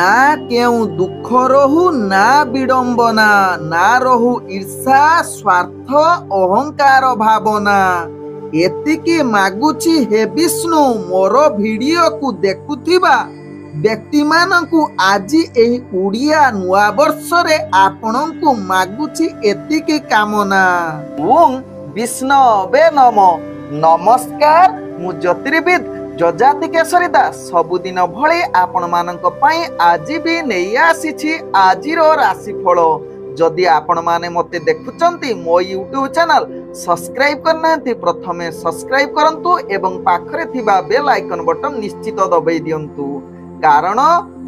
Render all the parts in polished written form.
ना केउ दुख रहु ना विडंबना ना रहु ईर्षा स्वार्थ अहंकार भावना। एतिकी मागुची हे विष्णु मोर वीडियो को देखुथिबा व्यक्ति मानकु आजी एही उड़िया नुआ वर्ष रे आपनकु मागुची एतिकी कामना। ओं विष्णवे नमो। नमस्कार मु ज्योतिर्विद जजाति केशरी दास सबुदिन भली आपण मानक पई आज भी नहीं आसीछि आजिरो राशिफल। जदि आपण माने मते देखुचंती मो यूट्यूब चैनल सब्सक्राइब करनांती प्रथमे सब्सक्राइब करंतु एवं पाखरे थिबा बेल आइकन बटन निश्चित दबाई दियंतु कारण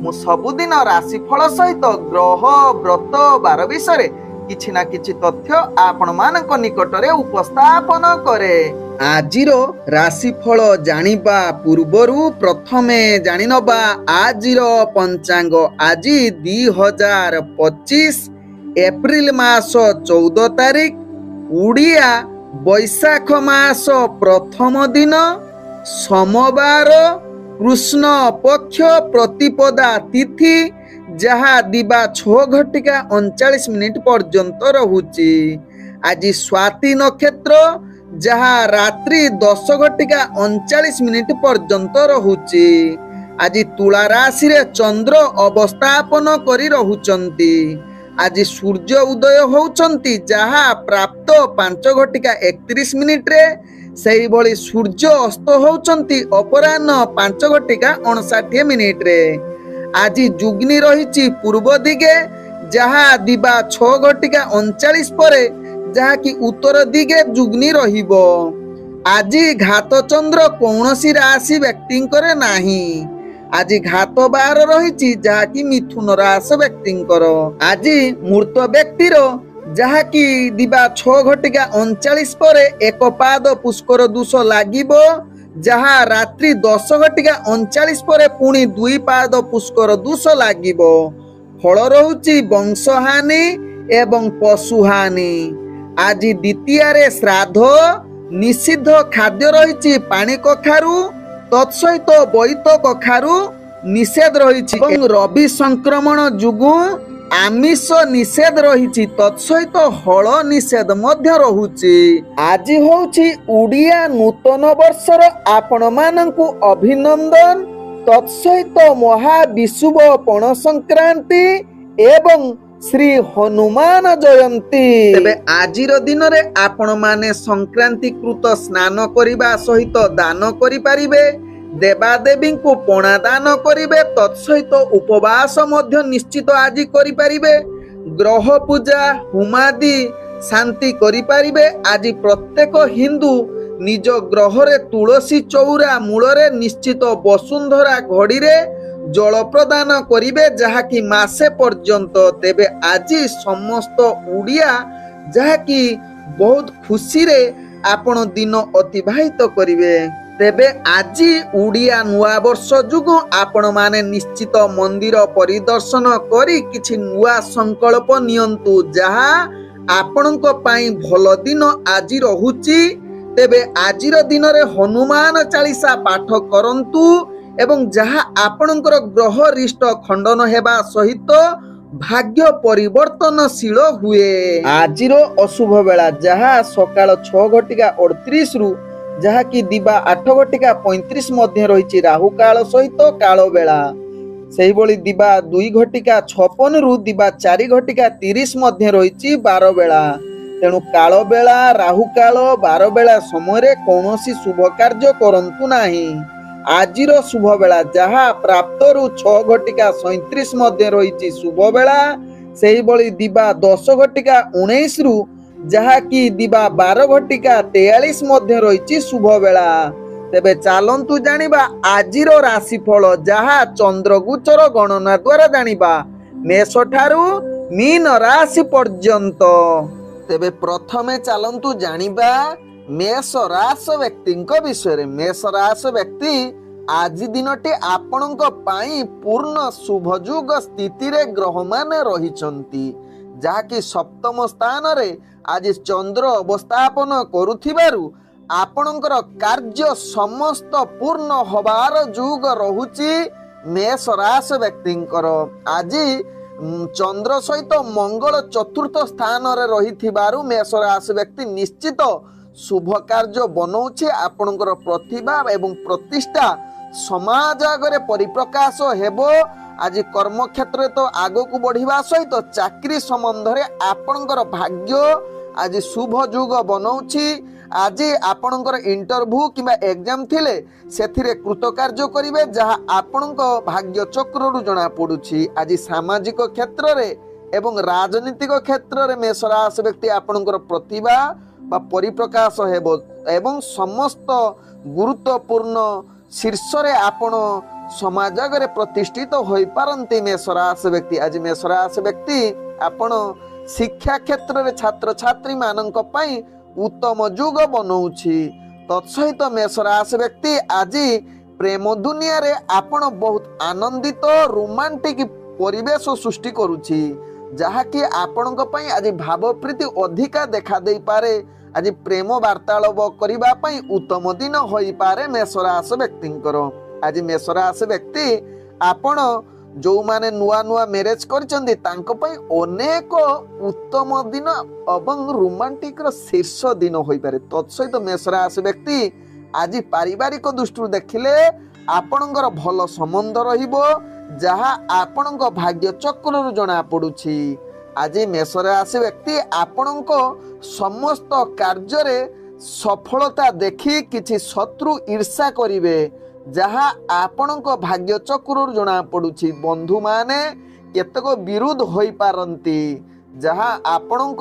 मु सबुदिन राशिफल सहित ग्रह व्रत बार विषय किछि ना किछि तथ्य आपण मानक निकटरे उपस्थापन करे। आजिरो राशिफल जानिबा पूर्वरु प्रथमे जानिनबा आजिरो पंचांग। आजि 2025 एप्रिल मास 14 तारिख उड़िया बैशाख मास प्रथम दिन सोमवार कृष्ण पक्ष प्रतिपदा तिथि जहा दिबा 6:39 पर्यंत रहुची। आज स्वाति नक्षत्र जहा रात्रि 10:39 पर्यंत रहुची। आज तुला राशि रे चंद्र अवस्थापन करी रहुचंती। आज सूर्य उदय होउचंती जहा प्राप्त 5:31 रे सही भली सूर्य अस्त होउचंती अपराह्न 5:59 रे। आज जुग्नि रहिची पूर्व दिगे जहा दिबा 6:39 परे जहा कि उत्तर दिगे जुग्नि रहिबो। आज घात चंद्र कौनसी राशि व्यक्ति करे नाही। आज घात बार रहिची जहा कि मिथुन राशि व्यक्ति करो। आज मूर्त व्यक्तिर जहा कि दिबा 6:39 परे एक पाद पुष्कर दोष लागिबो जहा रात्रि 10:39 परे पुणी 2 पाद पुष्कर दोष लागिबो। फल रहुची वंशहानि एवं पशुहानि। आज द्वितीय रे श्राद्ध निषिद्ध खाद्य रहिची पानी कखारु तत्सहित बैत कखारु निषेध रहिची एवं रवि संक्रमण जुगु आमिष निषेध रहिची तत्सहित हल निषेध मध्य रहुची। आज होउची उड़िया नूतन वर्षर आपण मानंकु अभिनंदन तत्सहित महाविषुव पण संक्रांति एवं श्री हनुमान जयंती। तेबे आजिर दिन रे आपण माने संक्रांति कृत स्नान करिबा सहित दान करि पारिबे। देवादेवी को पणा दान करिबे तत्सहित उपवास मध्य निश्चित आज करि पारिबे। ग्रह पूजा होमादि शांति करि पारिबे। आज प्रत्येक हिंदू निज ग्रह रे तुलसी चौरा मूल रे निश्चित वसुंधरा घड़ी रे जल प्रदान करिबे जहा कि मासे पर्यंत। तेबे आज समस्त उड़िया जहा कि बहुत खुशी रे आपण दिन अतिबाहित करिवे। तेबे आज उड़िया नुआ वर्ष जुगु आपण माने निश्चित मंदिर परिदर्शन करी किछि नुआ संकल्प नियंतु जहा आपणक पई भल दिन आज रहुची। तेबे आजिर दिन रे हनुमान चालीसा पाठ करंतु एवं जहा आपणकर ग्रह रिष्ट खंडन हेबा सहित भाग्य परिवर्तनशील हुए। आजिरो अशुभ बेला जहा सकाळ 6:38 रु जहा कि दिबा 8:35 मध्य रहिची राहु काल सहित कालो बेला। सेही बोली दिबा 2:56 रु दिबा 4:30 मध्य रहिची 12 बेला। तेणु कालो बेला राहु काल 12 बेला समय कौनसी शुभ कार्य करंतु नाही। आजिरो शुभ बेला जहा प्राप्त रु 6:37 मध्य रहिची शुभ बेला। सेही बोली दिबा 10:19 रु जहा कि दिबा 12:43 मध्य रहिची शुभ बेला। तेबे चालंतु जानिबा आजिरो राशिफल जहा चंद्रगोचर गणना द्वारा जानिबा मेष ठारू मीन राशि पर्यंत। तेबे प्रथमे चालंतु जानिबा मेष राशि व्यक्तिଙ୍କ विषय। मेष राशि व्यक्ति आज दिनटे आपणଙ୍କ ପାଇଁ पूर्ण शुभयुग स्थिति रे ग्रह माने रहिचंती जहा कि सप्तम स्थान रे आज चंद्र अवस्थापन करुथिबारु आपणकर कार्य समस्त पूर्ण हबार जुग रहुची मेष राशि व्यक्तिंकर आज चंद्र सहित मंगल चतुर्थ स्थान रे रही मेष राशि व्यक्ति निश्चित शुभ कार्य बनाऊे आपणकर प्रतिभा एवं प्रतिष्ठा समाज आगे परिप्रकाश हेबो। आज कर्म क्षेत्र तो आगो को बढ़िबा सहित चाकरी संबंध रे आपणकर भाग्य आज शुभ जुग बनाऊची। आज आपणकर इंटरव्यू किंबा एग्जाम थिले सेथिरे कृतकार्य करिवे जहा आपणक भाग्य चक्र रु जणा पडुची। आज सामाजिक क्षेत्र रे एवं राजनीतिक क्षेत्र रे मेष राशि व्यक्ति आपणकर प्रतिभा बा परिप्रकाश हेबो एवं समस्त गुरुत्वपूर्ण शीर्ष रे आपण समाज आगे प्रतिष्ठित होई पारंती मेष राशि व्यक्ति। आज मेष राशि व्यक्ति आपण शिक्षा क्षेत्र रे छात्र छात्री मानक पई उत्तम जुग बनाऊछि। तत्सहित मेष राशि व्यक्ति आज प्रेम दुनिया रे आपण बहुत आनंदित रोमांटिक परिवेश सृष्टि करूछि जहा कि आपणक पई आज भाव प्रीति अधिका देखा देई पारे। आज प्रेम वार्तालाप करिबा पई उत्तम दिन होई पारे मेष राशि व्यक्तिंकर। आज मेष राशि व्यक्ति आपण जो माने नुआ नुआ मैरिज करचंदी तांको पई अनेक उत्तम दिन एवं रोमांटिक रो शीर्ष दिन होई पारे। तत्सहित मेष राशि व्यक्ति आज पारिवारिक दृष्टि देखिले आपणकर भल संबंध रहिबो जहा आपणक भाग्य चक्र रु जणा पडुछि। आज मेष राशि व्यक्ति आपणक समस्त कार्य रे सफलता देखि किछि शत्रु ईर्षा करिवे जहा आपणक भाग्य चक्र रु जणा पडुछि। बंधु माने केतक विरोध होई पारंती जहा आपणक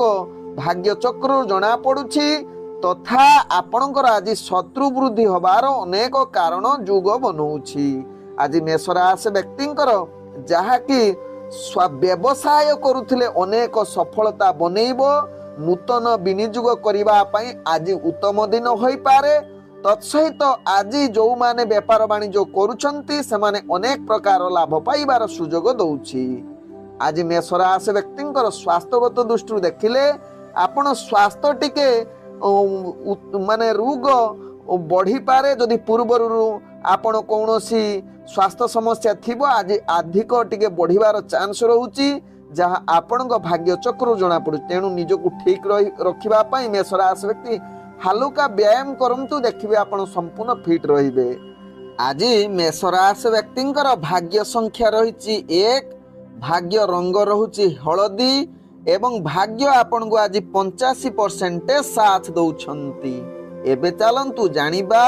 भाग्य चक्र रु जणा पडुछि तथा आपणकर आज शत्रु वृद्धि होबार अनेक कारण जुग बनाऊछि। आज मेष राशि व्यक्तिंकर जहा कि व्यवसाय करुथिले अनेक सफलता बनेइबो नूतन विनियोग करिबा पई आज उत्तम दिन होई पारे। तत्सहित आज जो माने व्यापार वाणिज्य करुछंती से माने अनेक प्रकार लाभ पाइबार सुजोग दउछि। आज मेष राशि व्यक्तिंकर स्वास्थ्यगत दृष्टि देखिले आपण स्वास्थ्य टिके माने रोग बढ़ी पारे जदि पूर्वरु आपण कौनसी स्वास्थ्य समस्या थिबो आज अधिक टिके बढ़िबार चांस रहउची जहा आपणक भाग्य चक्र जणा पडु। तेणु निजको ठीक रखिबा पई मेष राशि व्यक्ति हालुका व्यायाम करंतु देखिबे आपण संपूर्ण फिट रहिबे। आज मेष राशि व्यक्तिंकर भाग्य संख्या रहिची 1 भाग्य रंग रहुची हळदी एवं भाग्य आपण को आज 85% साथ दउछंती। एबे चलंतु जानिबा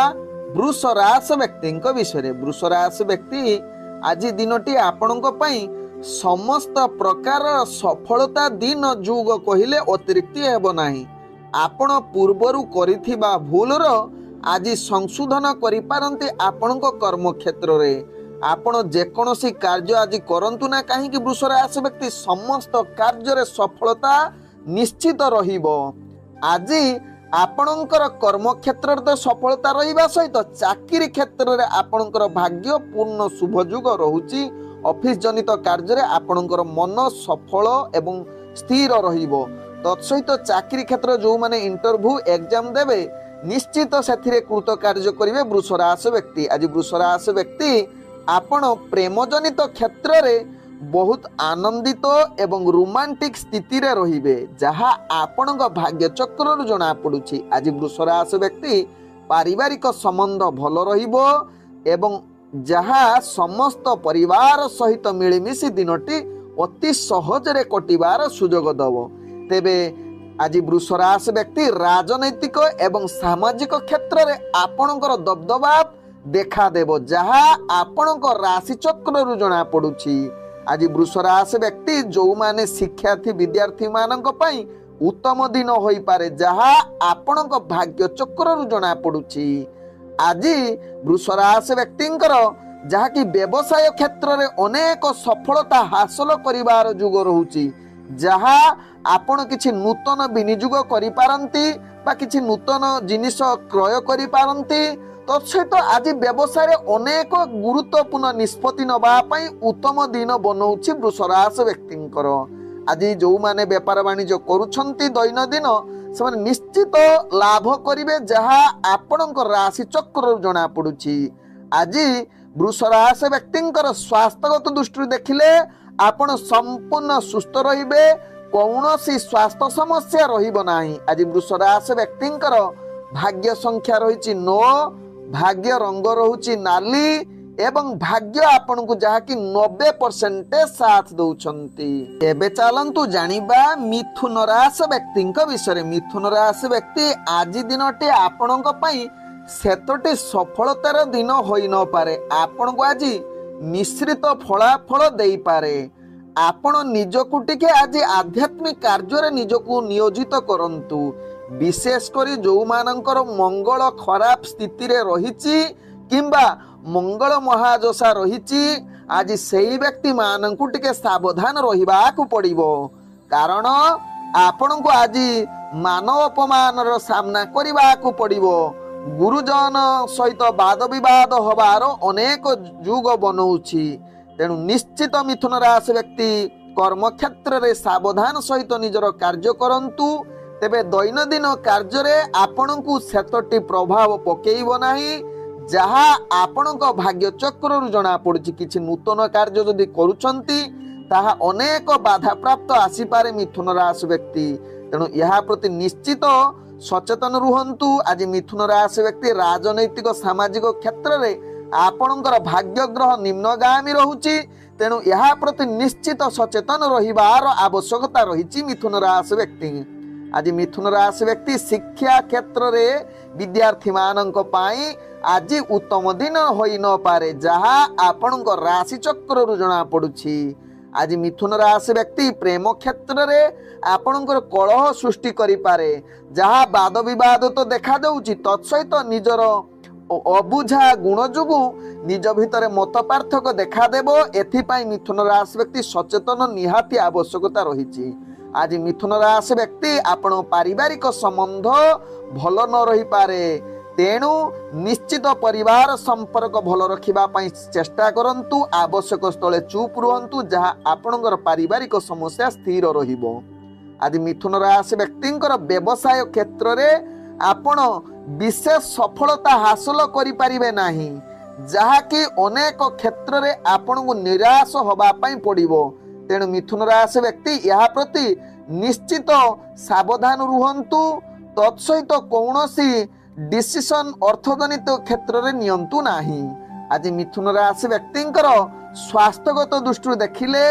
वृष राशि व्यक्तिंक विषय। वृष राशि व्यक्ति आज दिनटी आपणक पई समस्त प्रकार सफलता दिन जुग कहिले अतिरिक्त हेबो नाही। आपण पूर्वरु करिथिबा भूलर आज संशोधन करि पारंती आपणक कर्म क्षेत्र रे। आपण जेकोसी कार्य आज करंतु ना काहे कि वृष राशि व्यक्ति समस्त कार्य रे सफलता निश्चित रहिबो। आज आपणकर कर्म क्षेत्र तो सफलता रहिबा सहित चाकरी क्षेत्र रे आपणकर भाग्य पूर्ण शुभ जुग रहुची। ऑफिस जनित कार्य रे आपणकर मन सफल एवं स्थिर रहिबो। तत्सहित चाकरी क्षेत्र जो माने इंटरव्यू एग्जाम देबे निश्चित सेथिरे कृत कार्य करिवे वृष राशि व्यक्ति। आज वृष राशि व्यक्ति आपण प्रेम जनित क्षेत्र रे बहुत आनंदित एवं रोमांटिक स्थिति रे रहिबे जहा आपणक भाग्य चक्र रु जणा पडुछि। आज वृष राशि व्यक्ति पारिवारिक संबंध भल रहिबो एवं जहा समस्त परिवार सहित मिलिमिशि दिनटी अति सहज रे कटिबार सुजोग दबो। तेबे आज वृष राशि व्यक्ति राजनैतिक एवं सामाजिक क्षेत्र रे आपणकर दबदबा देखा देबो जहा आपणक राशि चक्र रु जणा पडुछि। आज वृष राशि व्यक्ति जो माने शिक्षार्थी विद्यार्थी मानक पई उत्तम दिन होई पारे जहा आपणक भाग्य चक्र रु जणा पडुछि। आज वृष राशि व्यक्तिंकर जहा कि व्यवसाय क्षेत्र रे अनेक सफलता हासिल करिवार जुग रहुछि जहा आपण किछि नूतन विनियोग करि पारंती बा किछि नूतन जिनिस क्रय करि पारंती। तत्सहित आज व्यवसाय रे अनेक गुरुत्वपूर्ण निष्पत्ति नबा पई उत्तम दिन बनौछि वृष राशि व्यक्तिंकर। आज जो माने व्यापार वाणिज्य करूछंती दैनंदिन से निश्चित लाभ करिवे जहा आपणक राशि चक्र जणा पडुछि। आज वृष राशि व्यक्तिंकर स्वास्थ्यगत दृष्टि देखिले आपण संपूर्ण सुस्थ रहिबे, कौनसी स्वास्थ्य समस्या रहिबो नाही। आज वृष राशि व्यक्तिंकर भाग्य संख्या रहिछि 9, भाग्य रंग रहुछि नाली एवं भाग्य आपण को जहा कि 90% साथ दउछंती। एबे चलंतु जानिबा मिथुन राशि व्यक्तिंक विषय। मिथुन राशि व्यक्ति आज दिनटी आपणक पई सेतटी सफलतार दिन होई न पारे, आपण को आज मिश्रित फलाफल देई पारे। आपण निजकु टिके आज आध्यात्मिक कार्य निजकु नियोजित करंतु, विशेष करी जो मानकर मंगल खराब स्थिति रे रहिछि किंबा मंगल महादशा रहिछि, आज सेही व्यक्ति मानंकु टिके सावधान रहिबाकु पड़िबो। कारण आपण को आज मानव अपमानर सामना करिबाकु पड़िबो। गुरुजन सहित वाद विवाद हबार अनेक जुग बनौछि। तेणु निश्चित मिथुन राशि व्यक्ति कर्म क्षेत्र रे सावधान सहित निजर कार्य करंतु, तेबे दैनंदिन कार्य रे आपणकु सेतटी प्रभाव पकेइबो नाही, जहा आपणक भाग्य चक्र रु जणा पड़ुछि। किछि नूतन कार्य जदि करूछंती ताहा अनेक बाधा प्राप्त आसी पारे मिथुन राशि व्यक्ति। तेणु यहा प्रति निश्चित सचेतन रुहंतु। आज मिथुन राशि व्यक्ति राजनैतिक सामाजिक क्षेत्र रे आपणकर भाग्य ग्रह निम्नगामी रहुछि। तेणु यहा प्रति निश्चित सचेतन रहिबार आवश्यकता रहिछि मिथुन राशि व्यक्ति। आज मिथुन राशि व्यक्ति शिक्षा क्षेत्र रे विद्यार्थी मानक पाई आज उत्तम दिन होई न पारे, जहा आपणक राशि चक्र रु जणा पड़ुछि। आज मिथुन राशि व्यक्ति प्रेम क्षेत्र रे आपणकर कलह सृष्टि करि पारे, जहा वाद विवाद तो देखा जाउछि, तत्सहित निजर अबुझा गुण जोगु निज भितर मत पार्थक्य देखा देबो। एथिपाई मिथुन राशि व्यक्ति सचेतन निहाती आवश्यकता रहिछि। आज मिथुन राशि व्यक्ति आपण पारिवारिक संबंध भल न रही पारे, तेणु निश्चित परिवार संपर्क भल रखिबा पई चेष्टा करंतु। आवश्यक स्थले चुप रुहंतु, जहा आपणकर पारिवारिक समस्या स्थिर रहिबो। आज मिथुन राशि व्यक्तिंकर व्यवसाय क्षेत्र रे आपण विशेष सफलता हासिल करि परिबे नाही, जहा कि अनेक क्षेत्र रे आपण को निराश होबा पई पड़िबो। तेणु मिथुन राशि व्यक्ति यहा प्रति निश्चित सावधान रुहंतु। तत्सहित कौनसी डिसीजन अर्थजनित क्षेत्र रे नियंतु नाही। आज मिथुन राशि व्यक्तिंकर स्वास्थ्यगत दृष्टि देखिले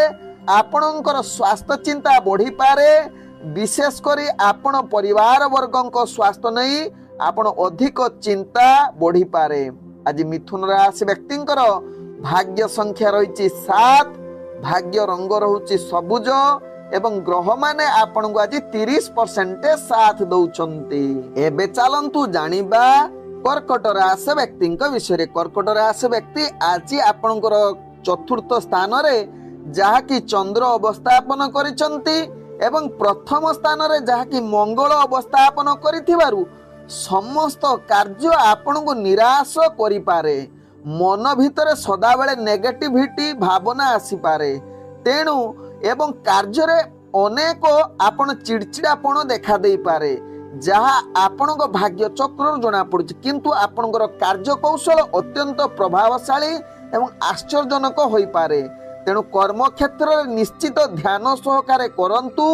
आपणकर स्वास्थ्य चिंता बढ़ी पारे, विशेष करी आपण परिवार वर्गक स्वास्थ्य नहीं आपण अधिक चिंता बढ़ी पारे। आज मिथुन राशि व्यक्तिंकर भाग्य संख्या रही 7, भाग्य रंग रहुछि सबुज एवं ग्रह माने आपण को आज 30% साथ दउछंती। एबे चलंतु जानिबा कर्कट राशि व्यक्तिंक विषय। कर्कट राशि व्यक्ति आज आपणकर चतुर्थ स्थान रे जहा कि चंद्र अवस्थापन करिसंती एवं प्रथम स्थान रे जहा कि मंगल अवस्थापन करिथिबारु समस्त कार्य आपण को निराश करि पारे। मन भितर सदा बेले नेगेटिविटी भावना आसी पारे। तेणु एवं कार्य रे अनेक आपण चिड़चिड़ापन देखा दे पारे, जहा आपण को भाग्य चक्र जना पड़ुछि। किंतु आपणकर कार्य कौशल अत्यंत प्रभावशाली एवं आश्चर्यजनक होई पारे। तेणु कर्म क्षेत्र में निश्चित ध्यान सहकारे करंतु।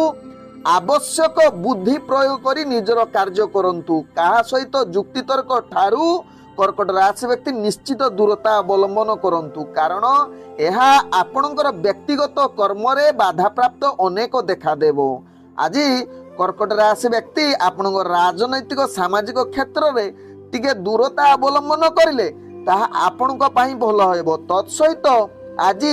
आवश्यक बुद्धि प्रयोग करी निजर कार्य करंतु। कहा सहित जुक्ति तर्क ठारू कर्कट राशि व्यक्ति निश्चित दूरता अवलंबन करंतु, कारण यह आपणकर व्यक्तिगत कर्म रे बाधा प्राप्त अनेक देखा देबो। आज कर्कट राशि व्यक्ति आपणकर राजनैतिक सामाजिक क्षेत्र रे टिके दूरता अवलंबन करिले ताहा आपणक पई भल हेबो। तत्सहित आज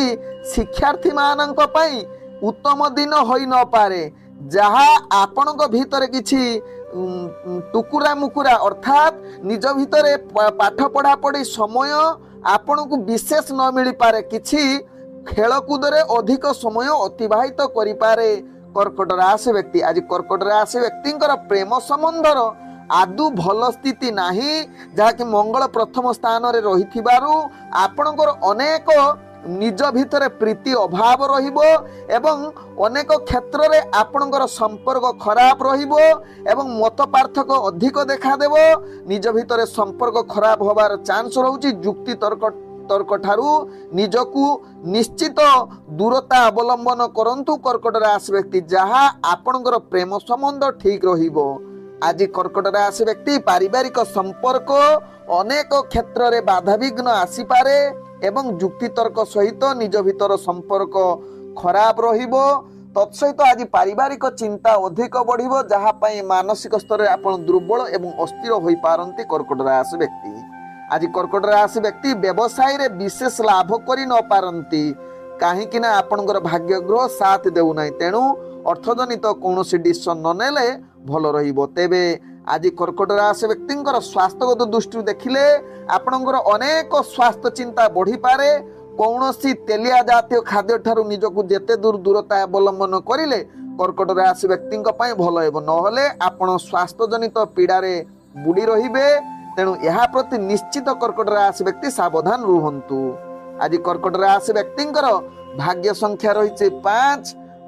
शिक्षार्थी मानक पई उत्तम दिन होई न पारे, जहा आपणक भीतर किछि टुकुरा मुकुरा अर्थात निज भितर पाठ पढ़ा पढ़ी समय आपण को विशेष न मिल पारे, किछि खेलकूद रे अधिक समय अतिबाहित करि पारे कर्कट राशि व्यक्ति। आज कर्कट राशि व्यक्तिंकर प्रेम संबंधर आदु भल स्थिति नाही, जहा कि मंगल प्रथम स्थान रे रहिथिबारु आपणकर अनेक निज भितर प्रीति अभाव रहिबो एवं अनेक क्षेत्र रे आपणकर संपर्क खराब रहिबो एवं मत पार्थक्य अधिक देखा देबो। निज भितर संपर्क खराब होबार चांस रहउची। जुक्ति तर्क ବିତର୍କ ଠାରୁ ନିଜକୁ ନିଶ୍ଚିତ ଦୂରତା ଅବଲମ୍ବନ କରନ୍ତୁ କର୍କଟ ରାଶି ବ୍ୟକ୍ତି, ଯାହା ଆପଣଙ୍କର ପ୍ରେମ ସମ୍ବନ୍ଧ ଠିକ ରହିବ। ଆଜି କର୍କଟ ରାଶି ବ୍ୟକ୍ତି ପାରିବାରିକ ସମ୍ପର୍କ ଅନେକ କ୍ଷେତ୍ରରେ ବାଧାବିଘ୍ନ ଆସିପାରେ ଏବଂ ଯୁକ୍ତିତର୍କ ସହିତ ନିଜ ଭିତର ସମ୍ପର୍କ ଖରାପ ରହିବ। ତତ୍ସହିତ ଆଜି ପାରିବାରିକ ଚିନ୍ତା ଅଧିକ ବଢିବ, ଯାହା ପାଇଁ ମାନସିକ ସ୍ତରରେ ଆପଣ ଦୁର୍ବଳ ଏବଂ ଅସ୍ଥିର ହୋଇପାରନ୍ତି କର୍କଟ ରାଶି ବ୍ୟକ୍ତି। ଆଜି କର୍କଟ ରାଶି ବ୍ୟକ୍ତି ବ୍ୟବସାୟରେ ବିଶେଷ ଲାଭ କରି ନ ପାରନ୍ତି, କାହିଁକି ନା ଆପଣଙ୍କର ଭାଗ୍ୟ ଗ୍ରହ ସାଥ ଦେଉନାହିଁ। ତେଣୁ ଅର୍ଥଜନିତ କୌଣସି ଡିସିସନ ନ ନେଲେ ଭଲ ରହିବ। ତେବେ ଆଜି କର୍କଟ ରାଶି ବ୍ୟକ୍ତିଙ୍କର ସ୍ୱାସ୍ଥ୍ୟଗତ ଦୃଷ୍ଟିରୁ ଦେଖିଲେ ଆପଣଙ୍କର ଅନେକ ସ୍ୱାସ୍ଥ୍ୟ ଚିନ୍ତା ବଢିପାରେ। କୌଣସି ତେଲିଆ ଜାତୀୟ ଖାଦ୍ୟ ଠାରୁ ନିଜକୁ ଯେତେ ଦୂରତା ଅବଲମ୍ବନ କରିଲେ କର୍କଟ ରାଶି ବ୍ୟକ୍ତିଙ୍କ ପାଇଁ ଭଲ ହେବ, ନହେଲେ ଆପଣ ସ୍ୱାସ୍ଥ୍ୟଜନିତ ପୀଡ଼ାରେ ବୁଡ଼ି ରହିବେ। ତେଣୁ ଏହା ପ୍ରତି ନିଶ୍ଚିତ କର୍କଟ ରାଶି ବ୍ୟକ୍ତି ସାବଧାନ ରୁହନ୍ତୁ। ଆଜି କର୍କଟ ରାଶି ବ୍ୟକ୍ତିଙ୍କର ଭାଗ୍ୟ ସଂଖ୍ୟା ରହିଛି 5,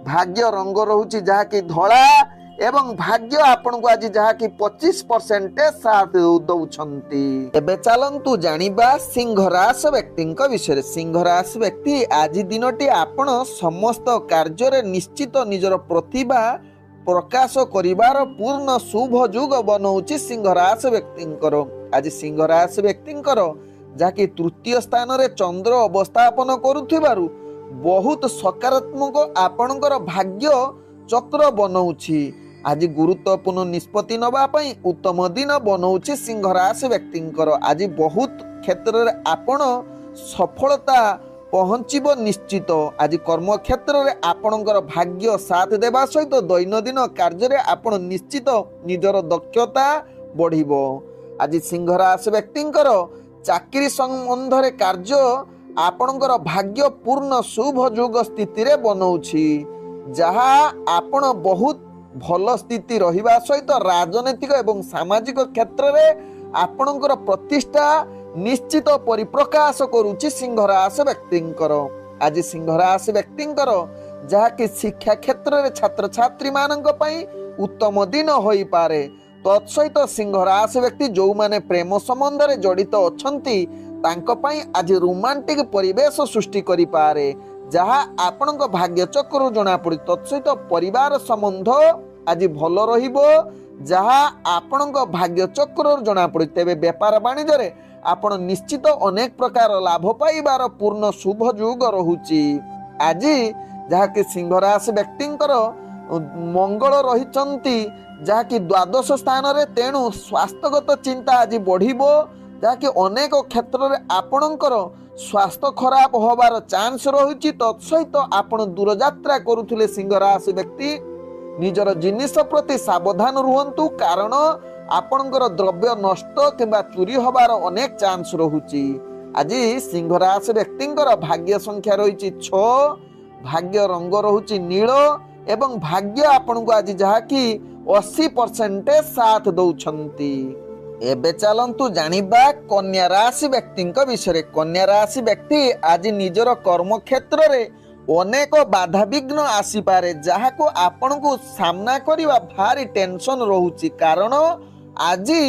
ଭାଗ୍ୟ ରଙ୍ଗ ରହୁଛି ଯାହାକି ଧଳା ଏବଂ ଭାଗ୍ୟ ଆପଣଙ୍କୁ ଆଜି ଯାହାକି 25% ସାଥ ଦଉଛନ୍ତି। ଏବେ ଚାଲନ୍ତୁ ଜାଣିବା ସିଂହ ରାଶି ବ୍ୟକ୍ତିଙ୍କ ବିଷୟରେ। ସିଂହ ରାଶି ବ୍ୟକ୍ତି ଆଜି ଦିନଟି ଆପଣ ସମସ୍ତ କାର୍ଯ୍ୟରେ ନିଶ୍ଚିତ ନିଜର ପ୍ରତିଭା ପ୍ରକାଶ କରିବାର ପୂର୍ଣ୍ଣ ଶୁଭ ଯୁଗ ବନଉଛି ସିଂହ ରାଶି ବ୍ୟକ୍ତିଙ୍କର। ଆଜି ସିଂହ ରାଶି ବ୍ୟକ୍ତିଙ୍କର ଯାହାକି ତୃତୀୟ ସ୍ଥାନରେ ଚନ୍ଦ୍ର ଅବସ୍ଥାପନ କରୁଥିବାରୁ ବହୁତ ସକାରାତ୍ମକ ଆପଣଙ୍କର ଭାଗ୍ୟ ଚକ୍ର ବନଉଛି। ଆଜି ଗୁରୁତ୍ୱପୂର୍ଣ୍ଣ ନିଷ୍ପତ୍ତି ନେବା ପାଇଁ ଉତ୍ତମ ଦିନ ବନଉଛି ସିଂହ ରାଶି ବ୍ୟକ୍ତିଙ୍କର। ଆଜି ବହୁତ କ୍ଷେତ୍ରରେ ଆପଣ ସଫଳତା ପହଞ୍ଚିବ ନିଶ୍ଚିତ। ଆଜି କର୍ମକ୍ଷେତ୍ରରେ ଆପଣଙ୍କର ଭାଗ୍ୟ ସାଥ ଦେବା ସହିତ ଦୈନନ୍ଦିନ କାର୍ଯ୍ୟରେ ଆପଣ ନିଶ୍ଚିତ ନିଜର ଦକ୍ଷତା ବଢିବ। ଆଜି ସିଂହ ରାଶି ବ୍ୟକ୍ତିଙ୍କର ଚାକିରି ସମ୍ବନ୍ଧରେ କାର୍ଯ୍ୟ ଆପଣଙ୍କର ଭାଗ୍ୟ ପୂର୍ଣ୍ଣ ଶୁଭ ଯୁଗ ସ୍ଥିତିରେ ବନଉଛି, ଯାହା ଆପଣ ବହୁତ ଭଲ ସ୍ଥିତି ରହିବା ସହିତ ରାଜନୈତିକ ଏବଂ ସାମାଜିକ କ୍ଷେତ୍ରରେ ଆପଣଙ୍କର ପ୍ରତିଷ୍ଠା ନିଶ୍ଚିତ ପରିପ୍ରକାଶ କରୁଛି ସିଂହ ରାଶି ବ୍ୟକ୍ତିଙ୍କର। ଆଜି ସିଂହ ରାଶି ବ୍ୟକ୍ତିଙ୍କର ଯାହାକି ଶିକ୍ଷା କ୍ଷେତ୍ରରେ ଛାତ୍ରଛାତ୍ରୀ ମାନଙ୍କ ପାଇଁ ଉତ୍ତମ ଦିନ ହୋଇପାରେ। ତତ୍ସହିତ ସିଂହ ରାଶି ବ୍ୟକ୍ତି ଯେଉଁମାନେ ପ୍ରେମ ସମ୍ବନ୍ଧରେ ଜଡ଼ିତ ଅଛନ୍ତି ତାଙ୍କ ପାଇଁ ଆଜି ରୋମାଣ୍ଟିକ ପରିବେଶ ସୃଷ୍ଟି କରିପାରେ, ଯାହା ଆପଣଙ୍କ ଭାଗ୍ୟ ଚକ୍ରରୁ ଜଣାପଡ଼େ। ତତ୍ସହିତ ପରିବାର ସମ୍ବନ୍ଧ ଆଜି ଭଲ ରହିବ, ଯାହା ଆପଣଙ୍କ ଭାଗ୍ୟ ଚକ୍ରରୁ ଜଣାପଡ଼େ। ତେବେ ବେପାର ବାଣିଜ୍ୟରେ ଆପଣ ନିଶ୍ଚିତ ଅନେକ ପ୍ରକାର ଲାଭ ପାଇବାର ପୂର୍ଣ୍ଣ ଶୁଭ ଯୁଗ ରହୁଛି। ଆଜି ଯାହାକି ସିଂହ ରାଶି ବ୍ୟକ୍ତିଙ୍କର ମଙ୍ଗଳ ରହିଛନ୍ତି ଯାହାକି ଦ୍ୱାଦଶ ସ୍ଥାନରେ, ତେଣୁ ସ୍ୱାସ୍ଥ୍ୟଗତ ଚିନ୍ତା ଆଜି ବଢିବ, ଯାହାକି ଅନେକ କ୍ଷେତ୍ରରେ ଆପଣଙ୍କର ସ୍ୱାସ୍ଥ୍ୟ ଖରାପ ହେବାର ଚାନ୍ସ ରହିଛି। ତତ୍ସହିତ ଆପଣ ଦୂରଯାତ୍ରା କରୁଥିଲେ ସିଂହ ରାଶି ବ୍ୟକ୍ତି ନିଜର ଜିନିଷ ପ୍ରତି ସାବଧାନ ରୁହନ୍ତୁ, କାରଣ ଆପଣଙ୍କର ଦ୍ରବ୍ୟ ନଷ୍ଟ କିମ୍ବା ଚୋରି ହେବାର ଅନେକ ଚାନ୍ସ ରହୁଛି। ଆଜି ସିଂହ ରାଶି ବ୍ୟକ୍ତିଙ୍କର ଭାଗ୍ୟ ସଂଖ୍ୟା ରହିଛି 6, ଭାଗ୍ୟ ରଙ୍ଗ ରହୁଛି ନୀଳ ଏବଂ ଭାଗ୍ୟ ଆପଣଙ୍କୁ ଆଜି ଯାହାକି 80% ସାଥ ଦଉଛନ୍ତି। ଏବେ ଚାଲନ୍ତୁ ଜାଣିବା କନ୍ୟା ରାଶି ବ୍ୟକ୍ତିଙ୍କ ବିଷୟରେ। କନ୍ୟା ରାଶି ବ୍ୟକ୍ତି ଆଜି ନିଜର କର୍ମକ୍ଷେତ୍ରରେ ଅନେକ ବାଧାବିଘ୍ନ ଆସିପାରେ, ଯାହାକୁ ଆପଣଙ୍କୁ ସାମ୍ନା କରିବା ଭାରି ଟେନସନ ରହୁଛି, କାରଣ ଆଜି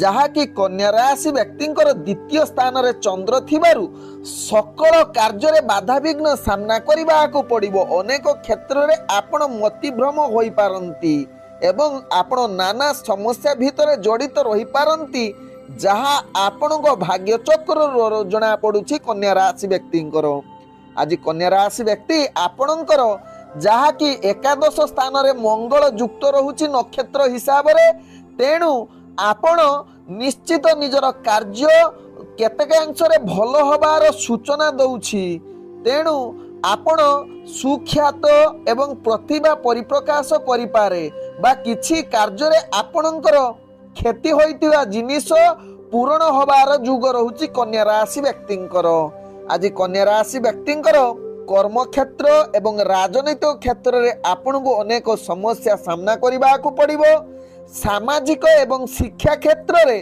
ଯାହାକି କନ୍ୟା ରାଶି ବ୍ୟକ୍ତିଙ୍କର ଦ୍ୱିତୀୟ ସ୍ଥାନରେ ଚନ୍ଦ୍ର ଥିବାରୁ ସକଳ କାର୍ଯ୍ୟରେ ବାଧାବିଘ୍ନ ସାମ୍ନା କରିବାକୁ ପଡ଼ିବ। ଅନେକ କ୍ଷେତ୍ରରେ ଆପଣ ମତିଭ୍ରମ ହୋଇପାରନ୍ତି ଏବଂ ଆପଣ ନାନା ସମସ୍ୟା ଭିତରେ ଜଡ଼ିତ ରହିପାରନ୍ତି, ଯାହା ଆପଣଙ୍କ ଭାଗ୍ୟ ଚକ୍ରରୁ ଜଣାପଡ଼ୁଛି କନ୍ୟା ରାଶି ବ୍ୟକ୍ତିଙ୍କର। ଆଜି କନ୍ୟା ରାଶି ବ୍ୟକ୍ତି ଆପଣଙ୍କର ଯାହାକି ଏକାଦଶ ସ୍ଥାନରେ ମଙ୍ଗଳ ଯୁକ୍ତ ରହୁଛି ନକ୍ଷତ୍ର ହିସାବରେ, ତେଣୁ ଆପଣ ନିଶ୍ଚିତ ନିଜର କାର୍ଯ୍ୟ କେତେକାଂଶରେ ଭଲ ହେବାର ସୂଚନା ଦଉଛି। ତେଣୁ ଆପଣ ସୁଖ୍ୟାତ ଏବଂ ପ୍ରତିଭା ପରିପ୍ରକାଶ କରିପାରେ ବା କିଛି କାର୍ଯ୍ୟରେ ଆପଣଙ୍କର କ୍ଷତି ହୋଇଥିବା ଜିନିଷ ପୂରଣ ହେବାର ଯୁଗ ରହୁଛି କନ୍ୟା ରାଶି ବ୍ୟକ୍ତିଙ୍କର। ଆଜି କନ୍ୟା ରାଶି ବ୍ୟକ୍ତିଙ୍କର କର୍ମକ୍ଷେତ୍ର ଏବଂ ରାଜନୈତିକ କ୍ଷେତ୍ରରେ ଆପଣଙ୍କୁ ଅନେକ ସମସ୍ୟା ସାମ୍ନା କରିବାକୁ ପଡ଼ିବ। ସାମାଜିକ ଏବଂ ଶିକ୍ଷା କ୍ଷେତ୍ରରେ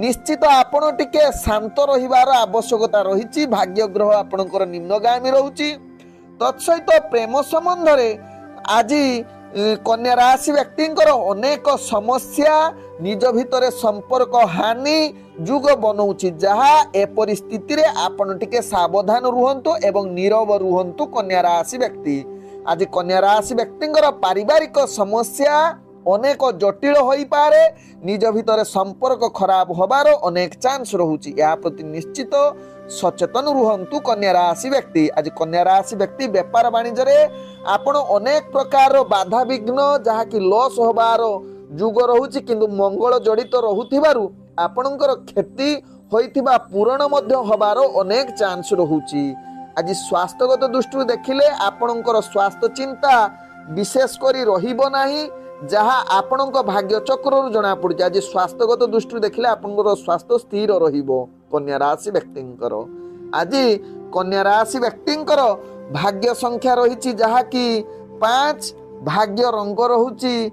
ନିଶ୍ଚିତ ଆପଣ ଟିକେ ଶାନ୍ତ ରହିବାର ଆବଶ୍ୟକତା ରହିଛି। ଭାଗ୍ୟ ଗ୍ରହ ଆପଣଙ୍କର ନିମ୍ନଗାମୀ ରହୁଛି। ତତ୍ସହିତ ପ୍ରେମ ସମ୍ବନ୍ଧରେ ଆଜି कन्या राशि व्यक्तिंकर अनेक समस्या निज भितर संपर्क हानि जुग बनाऊँच जहाँ ए परिस्थिति रे आपण टिके सावधान रुहंतु एवं नीरव रुहंतु कन्या राशि व्यक्ति। आज कन्या राशि व्यक्तिंकर पारिवारिक समस्या अनेक जटिल होई पारे निज भितर संपर्क खराब होबार अनेक चांस रहुची या प्रति निश्चित सचेतन रुहंतु कन्या राशि व्यक्ति। आज कन्या राशि व्यक्ति व्यापार वाणिज्य रे आपण अनेक प्रकार बाधा विघ्न जहा कि लॉस होबार जुग रहुची किंतु मंगल जड़ित रहुथिबारु आपणकर क्षति होइथिबा पूरण मध्य होबार अनेक चांस रहुची। आज स्वास्थ्यगत दृष्टि देखिले आपणकर स्वास्थ्य चिंता विशेष करी रहिबो नाही जहाँ आपणक भाग्य चक्र जना पड़े। आज स्वास्थ्यगत दृष्टि देखिले आपणकर स्वास्थ्य स्थिर रहिबो कन्या राशि व्यक्तिंकर। आज कन्या राशि व्यक्तिंकर भाग्य संख्या रही जहाँ कि 5 भाग्य रंग रहुची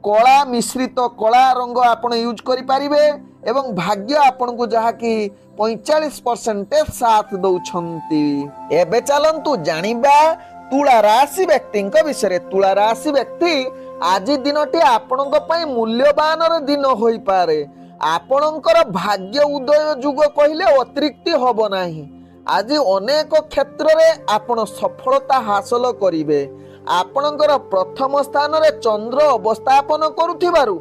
कला मिश्रित कला रंग आपण यूज करि परिबे एवं भाग्य आपण को जहाँ कि 45% साथ दउछंती। एबे चलंतु जानिबा तुला राशि व्यक्ति विषय। तुला राशि व्यक्ति आज दिनटी आपणक पई मूल्यवान दिन होई पारे। आपणकर भाग्य उदय जुग कहिले अतिरिक्ति हब नाही। आज अनेक क्षेत्र रे आपण सफलता हासिल करिवे। आपणकर प्रथम स्थान रे चंद्र अवस्थापन करुथिबारु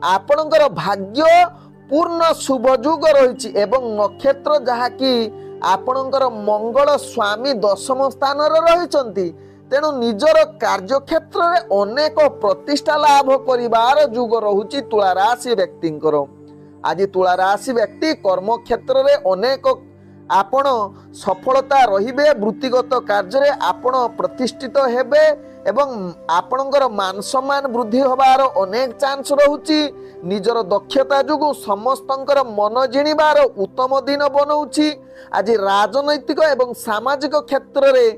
आपणकर भाग्य पूर्ण शुभ जुग रहिछि एवं नक्षत्र जहा कि आपणकर मंगल स्वामी दशम स्थान रे रहिचंती। तेणु निजर कार्य क्षेत्र रे अनेक प्रतिष्ठा लाभ करिवार जुग रहुछि तुला राशि व्यक्तिंकर। आज तुला राशि व्यक्ति कर्म क्षेत्र रे अनेक आपण सफलता रहिबे। वृत्तिगत कार्य रे आपण प्रतिष्ठित हेबे एवं आपणकर मान सम्मान वृद्धि होबार अनेक चांस रहुछि। निजर दक्षता जुगु समस्तंकर मन जिणिबार उत्तम दिन बनाउछि। आज राजनैतिक एवं सामाजिक क्षेत्र रे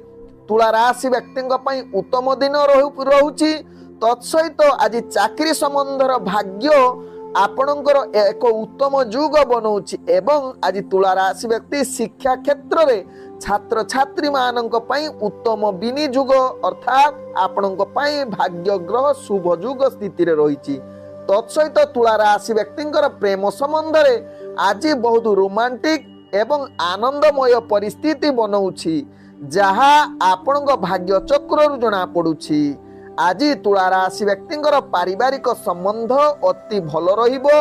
तुला राशि व्यक्तिंक पई उत्तम दिन रहुछि। तत्सहित आज चाकरी संबंधर भाग्य आपणकर एक उत्तम जुग बनाउछि एवं आज तुला राशि व्यक्ति शिक्षा क्षेत्र रे छात्र छात्री मानक पई उत्तम बिनी जुग अर्थात आपणक पई भाग्य ग्रह शुभ जुग स्थिति रे रहिछि। तत्सहित तुला राशि व्यक्तिंकर प्रेम संबंध रे आज बहुत रोमांटिक एवं आनंदमय परिस्थिति बनाउछि जहाँ आपणक भाग्य चक्र जना पड़ुछि। आज तुला राशि व्यक्तिंकर पारिवारिक संबंध अति भल रहिबो।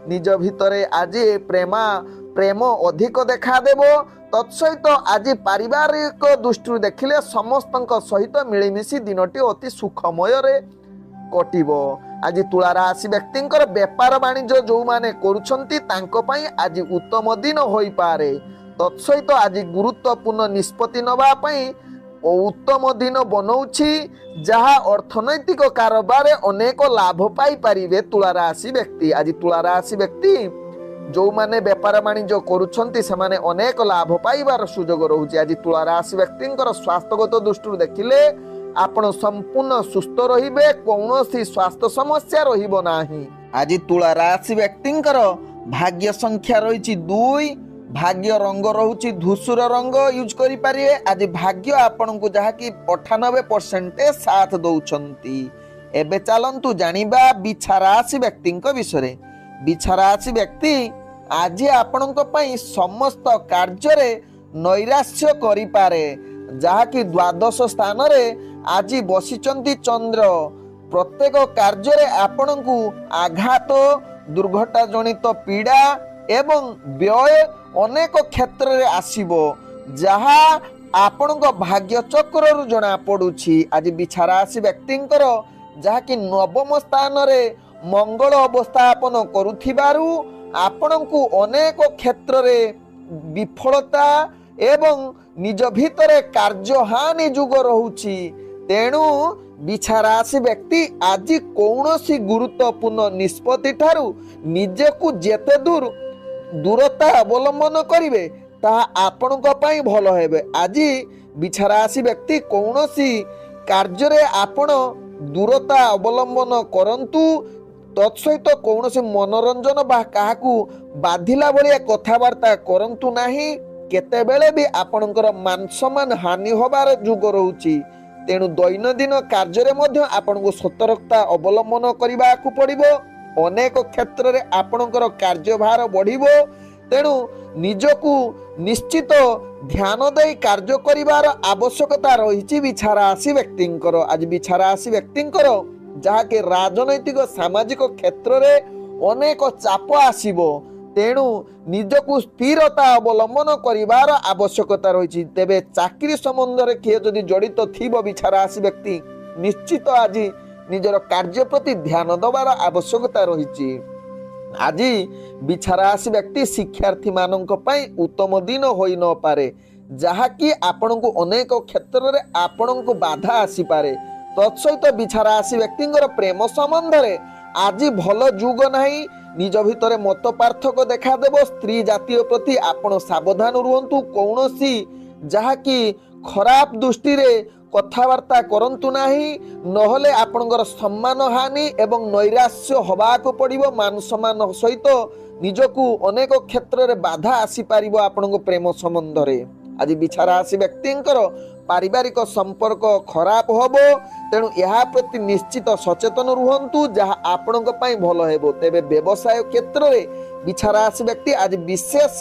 निज भितरे आज प्रेम अधिक देखा देबो। तत्सहित आज पारिवारिक दृष्टि देखिले समस्तक सहित मिलिमिशि दिनटी अति सुखमय रे कटिबो। आज तुला राशि व्यक्तिंकर व्यापार वाणिज्य जो माने करूछंती तांको पई आज उत्तम दिन होई पारे। तत्सहित आज गुरुत्वपूर्ण निष्पत्ति नबा पई उत्तम दिन बनाउछि जहाँ अर्थनैतिक कारोबार अनेक लाभ पाई परिवे तुला राशि व्यक्ति। आज तुला राशि व्यक्ति जो माने व्यापार वाणिज्य करूछंती से माने अनेक लाभ पाइबार सुजोग रहुछि। आज तुला राशि व्यक्तिंकर स्वास्थ्यगत दृष्टि देखिले आपण संपूर्ण सुस्थ रहिबे कौनसी स्वास्थ्य समस्या रहिबो नाही। आज तुला राशि व्यक्तिंकर भाग्य संख्या रहिछि 2 भाग्य रंग रहुछि धूसर रंग यूज करि पारिए। आज भाग्य आपण को जहा कि 98% साथ दउछंती। एबे चलंतु जानिबा बिछा राशि व्यक्ति विषय। बिछा राशि व्यक्ति आज आपण पई समस्त कार्य रे नैराश्य करि पारे जहा कि द्वादश स्थान रे आज बसिचंती चंद्र। प्रत्येक कार्य रे आपण को आघात दुर्घटना जनित पीड़ा एवं व्यय अनेक क्षेत्र रे आसीबो जहाँ आपणक भाग्य चक्र जना पड़ुछि। आज बिछा राशि व्यक्तिंकर जहा कि नवम स्थान रे मंगल अवस्थापन करुथिबारु आपणकु अनेक क्षेत्र रे विफलता एवं निज भितरे कार्य हानि जुग रहुछि। तेणु बिछा राशि व्यक्ति आज कौनसी गुरुत्वपूर्ण निष्पत्ति ठारू निजेकु जेते दूरता अवलंबन करिवे ताहा आपणक पई भल हेबे। आज बिछा राशि व्यक्ति कौनसी कार्य रे आपण दूरता अवलंबन करंतु। तत्सहित कौनसी मनोरंजन बा काहाकू बाधिला भलिया कथावार्ता करंतु नाही। केतेबेले भी आपणकर मान सम्मान हानि होबार जुग रहुछि। ତେଣୁ ଦୈନନ୍ଦିନ କାର୍ଯ୍ୟରେ ମଧ୍ୟ ଆପଣଙ୍କୁ ସତର୍କତା ଅବଲମ୍ବନ କରିବାକୁ ପଡ଼ିବ। ଅନେକ କ୍ଷେତ୍ରରେ ଆପଣଙ୍କର କାର୍ଯ୍ୟଭାର ବଢ଼ିବ। ତେଣୁ ନିଜକୁ ନିଶ୍ଚିତ ଧ୍ୟାନ ଦେଇ କାର୍ଯ୍ୟ କରିବାର ଆବଶ୍ୟକତା ରହିଛି ବିଛା ରାଶି ବ୍ୟକ୍ତିଙ୍କର। ଆଜି ବିଛା ରାଶି ବ୍ୟକ୍ତିଙ୍କର ଯାହାକି ରାଜନୈତିକ ସାମାଜିକ କ୍ଷେତ୍ରରେ ଅନେକ ଚାପ ଆସିବ। ତେଣୁ ନିଜକୁ ସ୍ଥିରତା ଅବଲମ୍ବନ କରିବାର ଆବଶ୍ୟକତା ରହିଛି। ତେବେ ଚାକିରି ସମ୍ବନ୍ଧରେ କିଏ ଯଦି ଜଡ଼ିତ ଥିବ ବିଛା ରାଶି ବ୍ୟକ୍ତି, ନିଶ୍ଚିତ ଆଜି ନିଜର କାର୍ଯ୍ୟ ପ୍ରତି ଧ୍ୟାନ ଦେବାର ଆବଶ୍ୟକତା ରହିଛି। ଆଜି ବିଛା ରାଶି ବ୍ୟକ୍ତି ଶିକ୍ଷାର୍ଥୀ ମାନଙ୍କ ପାଇଁ ଉତ୍ତମ ଦିନ ହୋଇ ନପାରେ, ଯାହାକି ଆପଣଙ୍କୁ ଅନେକ କ୍ଷେତ୍ରରେ ଆପଣଙ୍କୁ ବାଧା ଆସିପାରେ। ତତ୍ସହିତ ବିଛା ରାଶି ବ୍ୟକ୍ତିଙ୍କର ପ୍ରେମ ସମ୍ବନ୍ଧରେ ଆଜି ଭଲ ଯୁଗ ନାହିଁ। ନିଜ ଭିତରେ ମତ ପାର୍ଥକ୍ୟ ଦେଖାଦେବ। ସ୍ତ୍ରୀ ଜାତୀୟ ପ୍ରତି ଆପଣ ସାବଧାନ ରୁହନ୍ତୁ। କୌଣସି ଯାହାକି ଖରାପ ଦୃଷ୍ଟିରେ କଥାବାର୍ତ୍ତା କରନ୍ତୁ ନାହିଁ, ନହେଲେ ଆପଣଙ୍କର ସମ୍ମାନ ହାନି ଏବଂ ନୈରାଶ୍ୟ ହେବାକୁ ପଡ଼ିବ। ମାନ ସମ୍ମାନ ସହିତ ନିଜକୁ ଅନେକ କ୍ଷେତ୍ରରେ ବାଧା ଆସିପାରିବ ଆପଣଙ୍କ ପ୍ରେମ ସମ୍ବନ୍ଧରେ। ଆଜି ବିଛା ରାଶି ବ୍ୟକ୍ତିଙ୍କର ପାରିବାରିକ ସମ୍ପର୍କ ଖରାପ ହେବ। ତେଣୁ ଏହା ପ୍ରତି ନିଶ୍ଚିତ ସଚେତନ ରୁହନ୍ତୁ, ଯାହା ଆପଣଙ୍କ ପାଇଁ ଭଲ ହେବ। ତେବେ ବ୍ୟବସାୟ କ୍ଷେତ୍ରରେ ବିଛା ରାଶି ବ୍ୟକ୍ତି ଆଜି ବିଶେଷ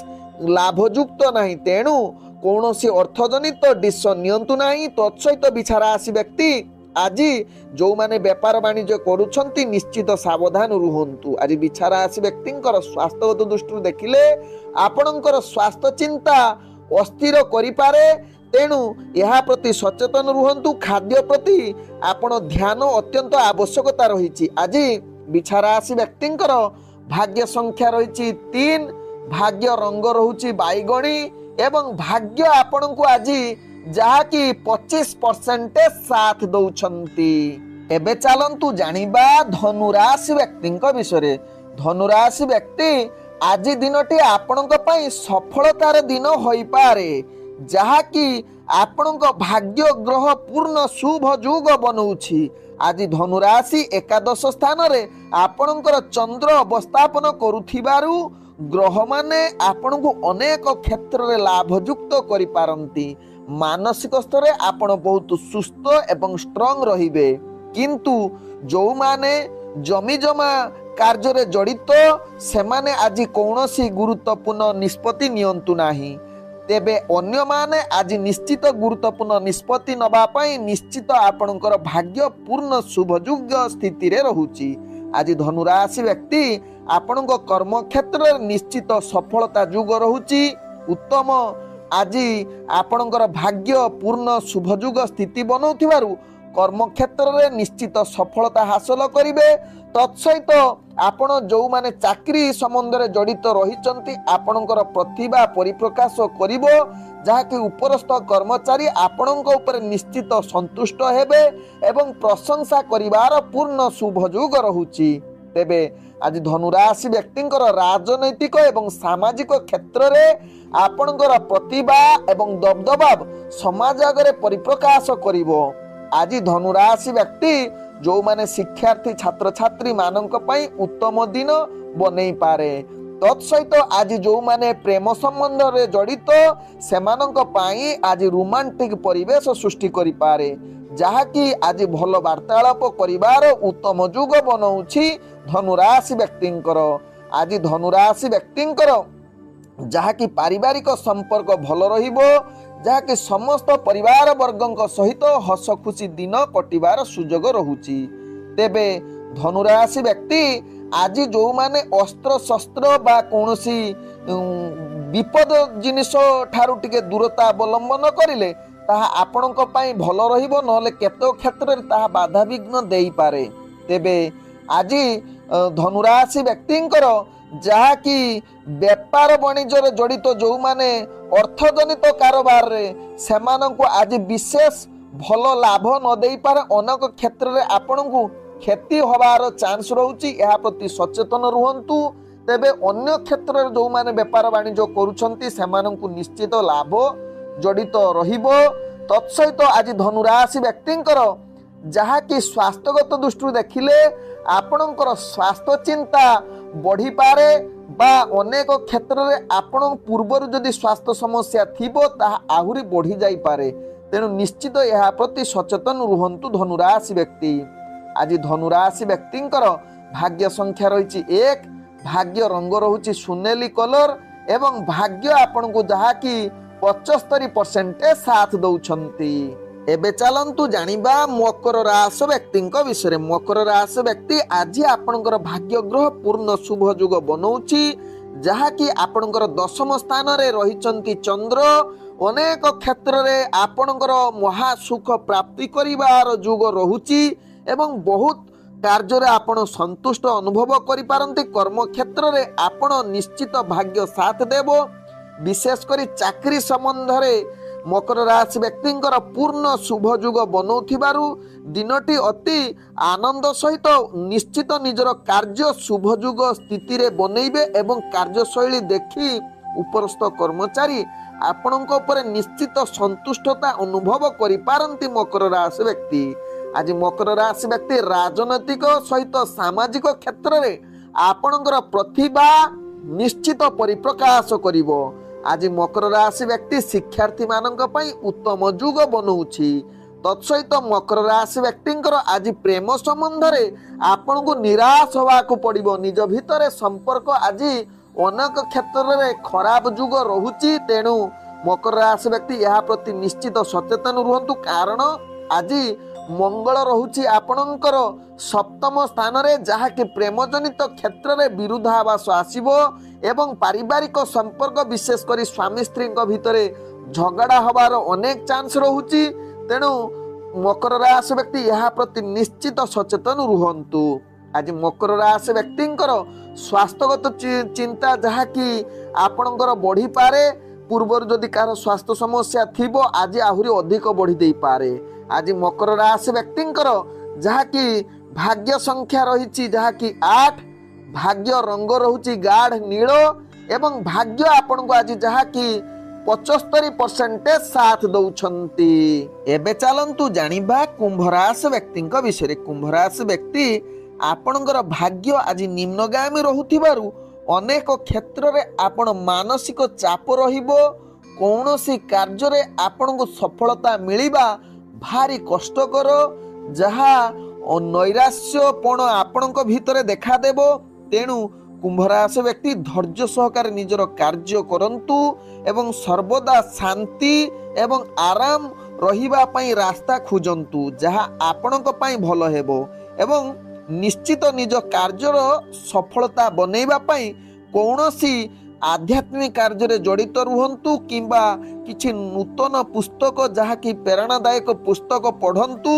ଲାଭଯୁକ୍ତ ନାହିଁ। ତେଣୁ କୌଣସି ଅର୍ଥଜନିତ ଡିସିସନ ନିଅନ୍ତୁ ନାହିଁ। ତତ୍ସହିତ ବିଛା ରାଶି ବ୍ୟକ୍ତି ଆଜି ଯେଉଁମାନେ ବେପାର ବାଣିଜ୍ୟ କରୁଛନ୍ତି ନିଶ୍ଚିତ ସାବଧାନ ରୁହନ୍ତୁ। ଆଜି ବିଛା ରାଶି ବ୍ୟକ୍ତିଙ୍କର ସ୍ୱାସ୍ଥ୍ୟଗତ ଦୃଷ୍ଟିରୁ ଦେଖିଲେ ଆପଣଙ୍କର ସ୍ୱାସ୍ଥ୍ୟ ଚିନ୍ତା ଅସ୍ଥିର କରିପାରେ। ତେଣୁ ଏହା ପ୍ରତି ସଚେତନ ରୁହନ୍ତୁ। ଖାଦ୍ୟ ପ୍ରତି ଆପଣ ଧ୍ୟାନ ଅତ୍ୟନ୍ତ ଆବଶ୍ୟକତା ରହିଛି। ଆଜି ବିଛା ରାଶି ବ୍ୟକ୍ତିଙ୍କର ଭାଗ୍ୟ ସଂଖ୍ୟା ରହିଛି 3, ଭାଗ୍ୟ ରଙ୍ଗ ରହୁଛି ବାଇଗଣୀ ଏବଂ ଭାଗ୍ୟ ଆପଣଙ୍କୁ ଆଜି ଯାହାକି 25% ସାଥ ଦଉଛନ୍ତି। ଏବେ ଚାଲନ୍ତୁ ଜାଣିବା ଧନୁ ରାଶି ବ୍ୟକ୍ତିଙ୍କ ବିଷୟରେ। ଧନୁ ରାଶି ବ୍ୟକ୍ତି ଆଜି ଦିନଟି ଆପଣଙ୍କ ପାଇଁ ସଫଳତାର ଦିନ ହୋଇପାରେ, ଯାହାକି ଆପଣଙ୍କ ଭାଗ୍ୟ ଗ୍ରହ ପୂର୍ଣ୍ଣ ଶୁଭ ଯୁଗ ବନଉଛି। ଆଜି ଧନୁ ରାଶି ଏକାଦଶ ସ୍ଥାନରେ ଆପଣଙ୍କର ଚନ୍ଦ୍ର ଅବସ୍ଥାପନ କରୁଥିବାରୁ ଗ୍ରହମାନେ ଆପଣଙ୍କୁ ଅନେକ କ୍ଷେତ୍ରରେ ଲାଭଯୁକ୍ତ କରିପାରନ୍ତି। ମାନସିକ ସ୍ତରରେ ଆପଣ ବହୁତ ସୁସ୍ଥ ଏବଂ ଷ୍ଟ୍ରଙ୍ଗ ରହିବେ। କିନ୍ତୁ ଯେଉଁମାନେ ଜମିଜମା କାର୍ଯ୍ୟରେ ଜଡ଼ିତ ସେମାନେ ଆଜି କୌଣସି ଗୁରୁତ୍ୱପୂର୍ଣ୍ଣ ନିଷ୍ପତ୍ତି ନିଅନ୍ତୁ ନାହିଁ। ତେବେ ଅନ୍ୟମାନେ ଆଜି ନିଶ୍ଚିତ ଗୁରୁତ୍ୱପୂର୍ଣ୍ଣ ନିଷ୍ପତ୍ତି ନେବା ପାଇଁ ନିଶ୍ଚିତ ଆପଣଙ୍କର ଭାଗ୍ୟ ପୂର୍ଣ୍ଣ ଶୁଭଯୁଗ ସ୍ଥିତିରେ ରହୁଛି। ଆଜି ଧନୁ ରାଶି ବ୍ୟକ୍ତି ଆପଣଙ୍କ କର୍ମକ୍ଷେତ୍ରରେ ନିଶ୍ଚିତ ସଫଳତା ଯୁଗ ରହୁଛି। ଉତ୍ତମ ଆଜି ଆପଣଙ୍କର ଭାଗ୍ୟ ପୂର୍ଣ୍ଣ ଶୁଭଯୁଗ ସ୍ଥିତି ବନଉଥିବାରୁ କର୍ମକ୍ଷେତ୍ରରେ ନିଶ୍ଚିତ ସଫଳତା ହାସଲ କରିବେ। ତତ୍ସହିତ ଆପଣ ଯେଉଁମାନେ ଚାକିରି ସମ୍ବନ୍ଧରେ ଜଡ଼ିତ ରହିଛନ୍ତି ଆପଣଙ୍କର ପ୍ରତିଭା ପରିପ୍ରକାଶ କରିବ, ଯାହାକି ଉପରସ୍ଥ କର୍ମଚାରୀ ଆପଣଙ୍କ ଉପରେ ନିଶ୍ଚିତ ସନ୍ତୁଷ୍ଟ ହେବେ ଏବଂ ପ୍ରଶଂସା କରିବାର ପୂର୍ଣ୍ଣ ଶୁଭଯୁଗ ରହୁଛି। ତେବେ ଆଜି ଧନୁ ରାଶି ବ୍ୟକ୍ତିଙ୍କର ରାଜନୈତିକ ଏବଂ ସାମାଜିକ କ୍ଷେତ୍ରରେ ଆପଣଙ୍କର ପ୍ରତିଭା ଏବଂ ଦବଦବା ସମାଜ ଆଗରେ ପରିପ୍ରକାଶ କରିବ। ଆଜି ଧନୁ ରାଶି ବ୍ୟକ୍ତି ଯେଉଁମାନେ ଶିକ୍ଷାର୍ଥୀ ଛାତ୍ରଛାତ୍ରୀ ମାନଙ୍କ ପାଇଁ ଉତ୍ତମ ଦିନ ବନେଇ ପାରେ। ତତ୍ସହିତ ଆଜି ଯେଉଁମାନେ ପ୍ରେମ ସମ୍ବନ୍ଧରେ ଜଡ଼ିତ ସେମାନଙ୍କ ପାଇଁ ଆଜି ରୋମାଣ୍ଟିକ ପରିବେଶ ସୃଷ୍ଟି କରିପାରେ, ଯାହାକି ଆଜି ଭଲ ବାର୍ତ୍ତାଳାପ କରିବାର ଉତ୍ତମ ଯୁଗ ବନଉଛି ଧନୁ ରାଶି ବ୍ୟକ୍ତିଙ୍କର। ଆଜି ଧନୁ ରାଶି ବ୍ୟକ୍ତିଙ୍କର ଯାହାକି ପାରିବାରିକ ସମ୍ପର୍କ ଭଲ ରହିବ, ଯାହାକି ସମସ୍ତ ପରିବାର ବର୍ଗଙ୍କ ସହିତ ହସ ଖୁସି ଦିନ କଟିବାର ସୁଯୋଗ ରହୁଛି। ତେବେ ଧନୁ ରାଶି ବ୍ୟକ୍ତି ଆଜି ଯେଉଁମାନେ ଅସ୍ତ୍ର ଶସ୍ତ୍ର ବା କୌଣସି ବିପଦ ଜିନିଷ ଠାରୁ ଟିକେ ଦୂରତା ଅବଲମ୍ବନ କରିଲେ ତାହା ଆପଣଙ୍କ ପାଇଁ ଭଲ ରହିବ, ନହେଲେ କେତେକ କ୍ଷେତ୍ରରେ ତାହା ବାଧାବିଘ୍ନ ଦେଇପାରେ। ତେବେ ଆଜି ଧନୁ ରାଶି ବ୍ୟକ୍ତିଙ୍କର ଯାହାକି ବେପାର ବାଣିଜ୍ୟରେ ଜଡ଼ିତ ଯେଉଁମାନେ ଅର୍ଥଜନିତ କାରବାରରେ ସେମାନଙ୍କୁ ଆଜି ବିଶେଷ ଭଲ ଲାଭ ନ ଦେଇପାରେ। ଅନେକ କ୍ଷେତ୍ରରେ ଆପଣଙ୍କୁ କ୍ଷତି ହେବାର ଚାନ୍ସ ରହୁଛି, ଏହା ପ୍ରତି ସଚେତନ ରୁହନ୍ତୁ। ତେବେ ଅନ୍ୟ କ୍ଷେତ୍ରରେ ଯେଉଁମାନେ ବେପାର ବାଣିଜ୍ୟ କରୁଛନ୍ତି ସେମାନଙ୍କୁ ନିଶ୍ଚିତ ଲାଭ ଜଡ଼ିତ ରହିବ। ତତ୍ସହିତ ଆଜି ଧନୁ ରାଶି ବ୍ୟକ୍ତିଙ୍କର ଯାହାକି ସ୍ୱାସ୍ଥ୍ୟଗତ ଦୃଷ୍ଟିରୁ ଦେଖିଲେ ଆପଣଙ୍କର ସ୍ୱାସ୍ଥ୍ୟ ଚିନ୍ତା ବଢ଼ିପାରେ ବା ଅନେକ କ୍ଷେତ୍ରରେ ଆପଣ ପୂର୍ବରୁ ଯଦି ସ୍ୱାସ୍ଥ୍ୟ ସମସ୍ୟା ଥିବ ତାହା ଆହୁରି ବଢ଼ି ଯାଇପାରେ। ତେଣୁ ନିଶ୍ଚିତ ଏହା ପ୍ରତି ସଚେତନ ରୁହନ୍ତୁ ଧନୁରାଶି ବ୍ୟକ୍ତି। ଆଜି ଧନୁରାଶି ବ୍ୟକ୍ତିଙ୍କର ଭାଗ୍ୟ ସଂଖ୍ୟା ରହିଛି 1, ଭାଗ୍ୟ ରଙ୍ଗ ରହୁଛି ସୁନେଲି କଲର ଏବଂ ଭାଗ୍ୟ ଆପଣଙ୍କୁ ଯାହାକି 75% ସାଥ ଦଉଛନ୍ତି। ଏବେ ଚାଲନ୍ତୁ ଜାଣିବା ମକର ରାଶି ବ୍ୟକ୍ତିଙ୍କ ବିଷୟରେ। ମକର ରାଶି ବ୍ୟକ୍ତି ଆଜି ଆପଣଙ୍କର ଭାଗ୍ୟ ଗ୍ରହ ପୂର୍ଣ୍ଣ ଶୁଭ ଯୁଗ ବନଉଛି, ଯାହାକି ଆପଣଙ୍କର 10ମ ସ୍ଥାନରେ ରହିଛନ୍ତି ଚନ୍ଦ୍ର। ଅନେକ କ୍ଷେତ୍ରରେ ଆପଣଙ୍କର ମହାସୁଖ ପ୍ରାପ୍ତି କରିବାର ଯୁଗ ରହୁଛି ଏବଂ ବହୁତ କାର୍ଯ୍ୟରେ ଆପଣ ସନ୍ତୁଷ୍ଟ ଅନୁଭବ କରିପାରନ୍ତି। କର୍ମକ୍ଷେତ୍ରରେ ଆପଣ ନିଶ୍ଚିତ ଭାଗ୍ୟ ସାଥ ଦେବ। ବିଶେଷ କରି ଚାକିରି ସମ୍ବନ୍ଧରେ ମକର ରାଶି ବ୍ୟକ୍ତିଙ୍କର ପୂର୍ଣ୍ଣ ଶୁଭ ଯୁଗ ବନଉଥିବାରୁ ଦିନଟି ଅତି ଆନନ୍ଦ ସହିତ ନିଶ୍ଚିତ ନିଜର କାର୍ଯ୍ୟ ଶୁଭ ଯୁଗ ସ୍ଥିତିରେ ବନେଇବେ ଏବଂ କାର୍ଯ୍ୟଶୈଳୀ ଦେଖି ଉପରସ୍ଥ କର୍ମଚାରୀ ଆପଣଙ୍କ ଉପରେ ନିଶ୍ଚିତ ସନ୍ତୁଷ୍ଟତା ଅନୁଭବ କରିପାରନ୍ତି। ମକର ରାଶି ବ୍ୟକ୍ତି ଆଜି ମକର ରାଶି ବ୍ୟକ୍ତି ରାଜନୈତିକ ସହିତ ସାମାଜିକ କ୍ଷେତ୍ରରେ ଆପଣଙ୍କର ପ୍ରତିଭା ନିଶ୍ଚିତ ପରିପ୍ରକାଶ କରିବ। ଆଜି ମକର ରାଶି ବ୍ୟକ୍ତି ଶିକ୍ଷାର୍ଥୀ ମାନଙ୍କ ପାଇଁ ଉତ୍ତମ ଯୁଗ ବନଉଛି। ତତ୍ସହିତ ମକର ରାଶି ବ୍ୟକ୍ତିଙ୍କର ଆଜି ପ୍ରେମ ସମ୍ବନ୍ଧରେ ଆପଣଙ୍କୁ ନିରାଶ ହେବାକୁ ପଡ଼ିବ। ନିଜ ଭିତରେ ସମ୍ପର୍କ ଆଜି ଅନେକ କ୍ଷେତ୍ରରେ ଖରାପ ଯୁଗ ରହୁଛି। ତେଣୁ ମକର ରାଶି ବ୍ୟକ୍ତି ଏହା ପ୍ରତି ନିଶ୍ଚିତ ସଚେତନ ରୁହନ୍ତୁ, କାରଣ ଆଜି ମଙ୍ଗଳ ରହୁଛି ଆପଣଙ୍କର 7ମ ସ୍ଥାନରେ, ଯାହାକି ପ୍ରେମ ଜନିତ କ୍ଷେତ୍ରରେ ବିରୁଦ୍ଧାଭାସ ଆସିବ ଏବଂ ପାରିବାରିକ ସମ୍ପର୍କ ବିଶେଷ କରି ସ୍ୱାମୀ ସ୍ତ୍ରୀଙ୍କ ଭିତରେ ଝଗଡ଼ା ହେବାର ଅନେକ ଚାନ୍ସ ରହୁଛି। ତେଣୁ ମକର ରାଶି ବ୍ୟକ୍ତି ଏହା ପ୍ରତି ନିଶ୍ଚିତ ସଚେତନ ରୁହନ୍ତୁ। ଆଜି ମକର ରାଶି ବ୍ୟକ୍ତିଙ୍କର ସ୍ୱାସ୍ଥ୍ୟଗତ ଚିନ୍ତା ଯାହାକି ଆପଣଙ୍କର ବଢ଼ିପାରେ। ପୂର୍ବରୁ ଯଦି କାହାର ସ୍ୱାସ୍ଥ୍ୟ ସମସ୍ୟା ଥିବ ଆଜି ଆହୁରି ଅଧିକ ବଢ଼ି ଦେଇପାରେ। ଆଜି ମକର ରାଶି ବ୍ୟକ୍ତିଙ୍କର ଯାହାକି ଭାଗ୍ୟ ସଂଖ୍ୟା ରହିଛି ଯାହାକି 8, ଭାଗ୍ୟ ରଙ୍ଗ ରହୁଛି ଗାଢ଼ ନୀଳ ଏବଂ ଭାଗ୍ୟ ଆପଣଙ୍କୁ ଆଜି ଯାହାକି 75% ସାଥ ଦଉଛନ୍ତି। ଏବେ ଚାଲନ୍ତୁ ଜାଣିବା କୁମ୍ଭ ରାଶି ବ୍ୟକ୍ତିଙ୍କ ବିଷୟରେ। କୁମ୍ଭ ରାଶି ବ୍ୟକ୍ତି ଆପଣଙ୍କର ଭାଗ୍ୟ ଆଜି ନିମ୍ନଗାମୀ ରହୁଥିବାରୁ ଅନେକ କ୍ଷେତ୍ରରେ ଆପଣ ମାନସିକ ଚାପ ରହିବ। କୌଣସି କାର୍ଯ୍ୟରେ ଆପଣଙ୍କୁ ସଫଳତା ମିଳିବା ଭାରି କଷ୍ଟକର, ଯାହା ନୈରାଶ୍ୟପଣ ଆପଣଙ୍କ ଭିତରେ ଦେଖାଦେବ। ତେଣୁ କୁମ୍ଭ ରାଶି ବ୍ୟକ୍ତି ଧୈର୍ଯ୍ୟ ସହକାରେ ନିଜର କାର୍ଯ୍ୟ କରନ୍ତୁ ଏବଂ ସର୍ବଦା ଶାନ୍ତି ଏବଂ ଆରାମ ରହିବା ପାଇଁ ରାସ୍ତା ଖୋଜନ୍ତୁ, ଯାହା ଆପଣଙ୍କ ପାଇଁ ଭଲ ହେବ ଏବଂ ନିଶ୍ଚିତ ନିଜ କାର୍ଯ୍ୟର ସଫଳତା ବନେଇବା ପାଇଁ କୌଣସି ଆଧ୍ୟାତ୍ମିକ କାର୍ଯ୍ୟରେ ଜଡ଼ିତ ରୁହନ୍ତୁ କିମ୍ବା କିଛି ନୂତନ ପୁସ୍ତକ ଯାହାକି ପ୍ରେରଣାଦାୟକ ପୁସ୍ତକ ପଢ଼ନ୍ତୁ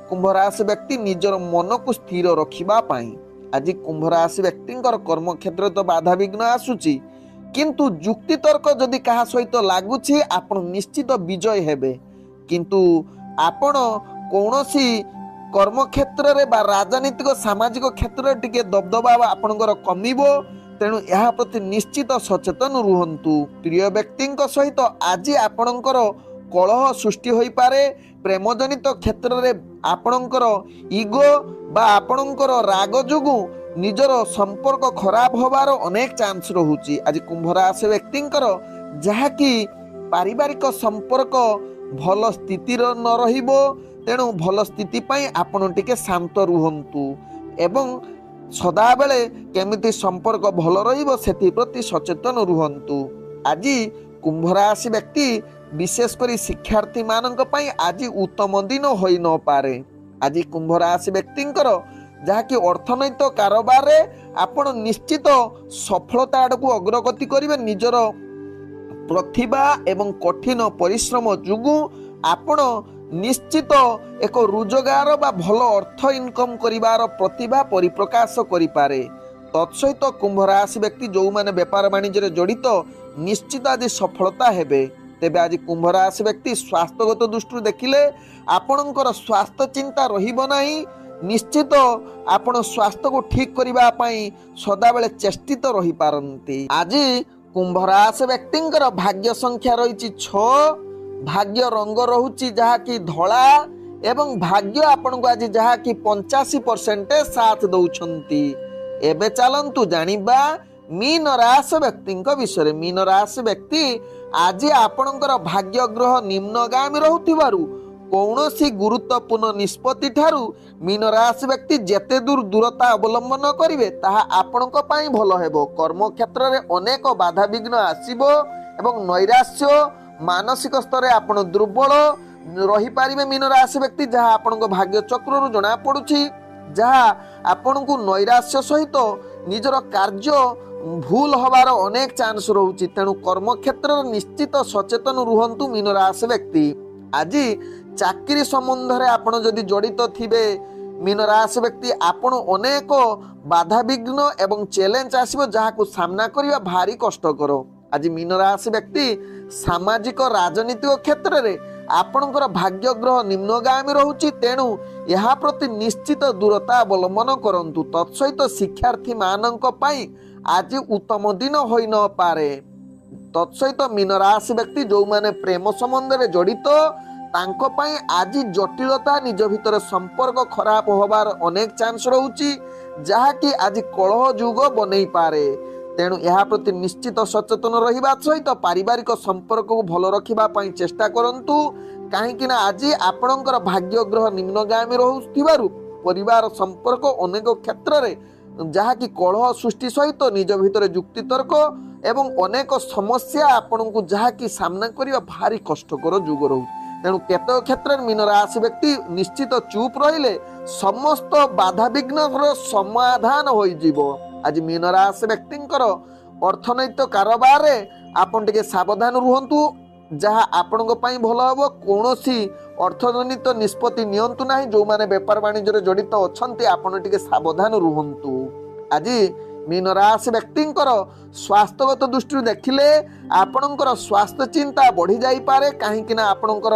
କୁମ୍ଭ ରାଶି ବ୍ୟକ୍ତି ନିଜର ମନକୁ ସ୍ଥିର ରଖିବା ପାଇଁ। ଆଜି କୁମ୍ଭ ରାଶି ବ୍ୟକ୍ତିଙ୍କର କର୍ମକ୍ଷେତ୍ରରେ ତ ବାଧାବିଘ୍ନ ଆସୁଛି, କିନ୍ତୁ ଯୁକ୍ତିତର୍କ ଯଦି କାହା ସହିତ ଲାଗୁଛି ଆପଣ ନିଶ୍ଚିତ ବିଜୟ ହେବେ। କିନ୍ତୁ ଆପଣ କୌଣସି କର୍ମକ୍ଷେତ୍ରରେ ବା ରାଜନୈତିକ ସାମାଜିକ କ୍ଷେତ୍ରରେ ଟିକେ ଦବଦବା ଆପଣଙ୍କର କମିବ। ତେଣୁ ଏହା ପ୍ରତି ନିଶ୍ଚିତ ସଚେତନ ରୁହନ୍ତୁ। ପ୍ରିୟ ବ୍ୟକ୍ତିଙ୍କ ସହିତ ଆଜି ଆପଣଙ୍କର କଳହ ସୃଷ୍ଟି ହୋଇପାରେ। ପ୍ରେମଜନିତ କ୍ଷେତ୍ରରେ ଆପଣଙ୍କର ଇଗୋ ବା ଆପଣଙ୍କର ରାଗ ଯୋଗୁଁ ନିଜର ସମ୍ପର୍କ ଖରାପ ହେବାର ଅନେକ ଚାନ୍ସ ରହୁଛି। ଆଜି କୁମ୍ଭ ରାଶି ବ୍ୟକ୍ତିଙ୍କର ଯାହାକି ପାରିବାରିକ ସମ୍ପର୍କ ଭଲ ସ୍ଥିତିର ନ ରହିବ। ତେଣୁ ଭଲ ସ୍ଥିତି ପାଇଁ ଆପଣ ଟିକେ ଶାନ୍ତ ରୁହନ୍ତୁ ଏବଂ ସଦାବେଳେ କେମିତି ସମ୍ପର୍କ ଭଲ ରହିବ ସେଥିପ୍ରତି ସଚେତନ ରୁହନ୍ତୁ। ଆଜି କୁମ୍ଭ ରାଶି ବ୍ୟକ୍ତି ବିଶେଷ କରି ଶିକ୍ଷାର୍ଥୀ ମାନଙ୍କ ପାଇଁ ଆଜି ଉତ୍ତମ ଦିନ ହୋଇନପାରେ। ଆଜି କୁମ୍ଭ ରାଶି ବ୍ୟକ୍ତିଙ୍କର ଯାହାକି ଅର୍ଥନୈତିକ କାରବାରରେ ଆପଣ ନିଶ୍ଚିତ ସଫଳତା ଆଡ଼କୁ ଅଗ୍ରଗତି କରିବେ। ନିଜର ପ୍ରତିଭା ଏବଂ କଠିନ ପରିଶ୍ରମ ଯୋଗୁଁ ଆପଣ ନିଶ୍ଚିତ ଏକ ରୋଜଗାର ବା ଭଲ ଅର୍ଥ ଇନକମ୍ କରିବାର ପ୍ରତିଭା ପରିପ୍ରକାଶ କରିପାରେ। ତତ୍ସହିତ କୁମ୍ଭ ରାଶି ବ୍ୟକ୍ତି ଯେଉଁମାନେ ବେପାର ବାଣିଜ୍ୟରେ ଜଡ଼ିତ ନିଶ୍ଚିତ ଆଜି ସଫଳତା ହେବେ। ତେବେ ଆଜି କୁମ୍ଭ ରାଶି ବ୍ୟକ୍ତି ସ୍ୱାସ୍ଥ୍ୟଗତ ଦୃଷ୍ଟିରୁ ଦେଖିଲେ ଆପଣଙ୍କର ସ୍ୱାସ୍ଥ୍ୟ ଚିନ୍ତା ରହିବ ନାହିଁ। ନିଶ୍ଚିତ ଆପଣ ସ୍ୱାସ୍ଥ୍ୟକୁ ଠିକ୍ କରିବା ପାଇଁ ସଦାବେଳେ ଚେଷ୍ଟିତ ରହିପାରନ୍ତି। ଆଜି କୁମ୍ଭ ରାଶି ବ୍ୟକ୍ତିଙ୍କର ଭାଗ୍ୟ ସଂଖ୍ୟା ରହିଛି 6, ଭାଗ୍ୟ ରଙ୍ଗ ରହୁଛି ଯାହାକି ଧଳା ଏବଂ ଭାଗ୍ୟ ଆପଣଙ୍କୁ ଆଜି ଯାହାକି 85% ସାଥ ଦଉଛନ୍ତି। ଏବେ ଚାଲନ୍ତୁ ଜାଣିବା ମୀନ ରାଶି ବ୍ୟକ୍ତିଙ୍କ ବିଷୟରେ। ମୀନ ରାଶି ବ୍ୟକ୍ତି ଆଜି ଆପଣଙ୍କର ଭାଗ୍ୟ ଗ୍ରହ ନିମ୍ନଗାମୀ ରହୁଥିବାରୁ କୌଣସି ଗୁରୁତ୍ୱପୂର୍ଣ୍ଣ ନିଷ୍ପତ୍ତି ଠାରୁ ମୀନ ରାଶି ବ୍ୟକ୍ତି ଯେତେ ଦୂରତା ଅବଲମ୍ବନ କରିବେ ତାହା ଆପଣଙ୍କ ପାଇଁ ଭଲ ହେବ। କର୍ମକ୍ଷେତ୍ରରେ ଅନେକ ବାଧାବିଘ୍ନ ଆସିବ ଏବଂ ନୈରାଶ୍ୟ ମାନସିକ ସ୍ତରରେ ଆପଣ ଦୁର୍ବଳ ରହିପାରିବେ ମୀନ ରାଶି ବ୍ୟକ୍ତି, ଯାହା ଆପଣଙ୍କ ଭାଗ୍ୟ ଚକ୍ରରୁ ଜଣା ପଡୁଛି, ଯାହା ଆପଣଙ୍କୁ ନୈରାଶ୍ୟ ସହିତ ନିଜର କାର୍ଯ୍ୟ ଭୁଲ ହବାର ଅନେକ ଚାନ୍ସ ରହୁଛି। ତେଣୁ କର୍ମକ୍ଷେତ୍ରରେ ନିଶ୍ଚିତ ସଚେତନ ରୁହନ୍ତୁ ମୀନ ରାଶି ବ୍ୟକ୍ତି। ଆଜି ଚାକିରି ସମ୍ବନ୍ଧରେ ଆପଣ ଯଦି ଜଡ଼ିତ ଥିବେ ମୀନ ରାଶି ବ୍ୟକ୍ତି, ଆପଣ ଅନେକ ବାଧାବିଘ୍ନ ଏବଂ ଚ୍ୟାଲେଞ୍ଜ ଆସିବ, ଯାହାକୁ ସାମ୍ନା କରିବା ଭାରି କଷ୍ଟକର। ଆଜି ମୀନ ରାଶି ବ୍ୟକ୍ତି ସାମାଜିକ ରାଜନୈତିକ କ୍ଷେତ୍ରରେ ଆପଣଙ୍କର ଭାଗ୍ୟ ଗ୍ରହ ନିମ୍ନଗାମୀ ରହୁଛି, ତେଣୁ ଏହା ପ୍ରତି ନିଶ୍ଚିତ ଦୂରତା ଅବଲମ୍ବନ କରନ୍ତୁ। ତତ୍ସହିତ ଶିକ୍ଷାର୍ଥୀ ମାନଙ୍କ ପାଇଁ ଆଜି ଉତ୍ତମ ଦିନ ହୋଇନପାରେ। ତତ୍ସହିତ ମୀନ ରାଶି ବ୍ୟକ୍ତି ଯେଉଁମାନେ ପ୍ରେମ ସମ୍ବନ୍ଧରେ ଜଡ଼ିତ ତାଙ୍କ ପାଇଁ ଆଜି ଜଟିଳତା, ନିଜ ଭିତରେ ସମ୍ପର୍କ ଖରାପ ହେବାର ଅନେକ ଚାନ୍ସ ରହୁଛି, ଯାହାକି ଆଜି କଳହ ଯୁଗ ବନେଇ ପାରେ। ତେଣୁ ଏହା ପ୍ରତି ନିଶ୍ଚିତ ସଚେତନ ରହିବା ସହିତ ପାରିବାରିକ ସମ୍ପର୍କକୁ ଭଲ ରଖିବା ପାଇଁ ଚେଷ୍ଟା କରନ୍ତୁ, କାହିଁକି ନା ଆଜି ଆପଣଙ୍କର ଭାଗ୍ୟ ଗ୍ରହ ନିମ୍ନଗାମୀ ରହୁଥିବାରୁ ପରିବାର ସମ୍ପର୍କ ଅନେକ କ୍ଷେତ୍ରରେ ଯାହାକି କଳହ ସୃଷ୍ଟି ସହିତ ନିଜ ଭିତରେ ଯୁକ୍ତିତର୍କ ଏବଂ ଅନେକ ସମସ୍ୟା ଆପଣଙ୍କୁ ଯାହାକି ସାମ୍ନା କରିବା ଭାରି କଷ୍ଟକର ଯୁଗ ରହୁଛି। ତେଣୁ କେତେକ କ୍ଷେତ୍ରରେ ମୀନ ରାଶି ବ୍ୟକ୍ତି ନିଶ୍ଚିତ ଚୁପ ରହିଲେ ସମସ୍ତ ବାଧାବିଘ୍ନର ସମାଧାନ ହୋଇଯିବ। ଆଜି ମୀନ ରାଶି ବ୍ୟକ୍ତିଙ୍କର ଅର୍ଥନୈତିକ କାରବାରରେ ଆପଣ ଟିକେ ସାବଧାନ ରୁହନ୍ତୁ, ଯାହା ଆପଣଙ୍କ ପାଇଁ ଭଲ ହେବ। କୌଣସି ଅର୍ଥଜନିତ ନିଷ୍ପତ୍ତି ନିଅନ୍ତୁ ନାହିଁ। ଯେଉଁମାନେ ବେପାର ବାଣିଜ୍ୟରେ ଜଡ଼ିତ ଅଛନ୍ତି ଆପଣ ଟିକେ ସାବଧାନ ରୁହନ୍ତୁ। ଆଜି ମୀନ ରାଶି ବ୍ୟକ୍ତିଙ୍କର ସ୍ୱାସ୍ଥ୍ୟଗତ ଦୃଷ୍ଟିରୁ ଦେଖିଲେ ଆପଣଙ୍କର ସ୍ୱାସ୍ଥ୍ୟ ଚିନ୍ତା ବଢି ଯାଇପାରେ, କାହିଁକି ନା ଆପଣଙ୍କର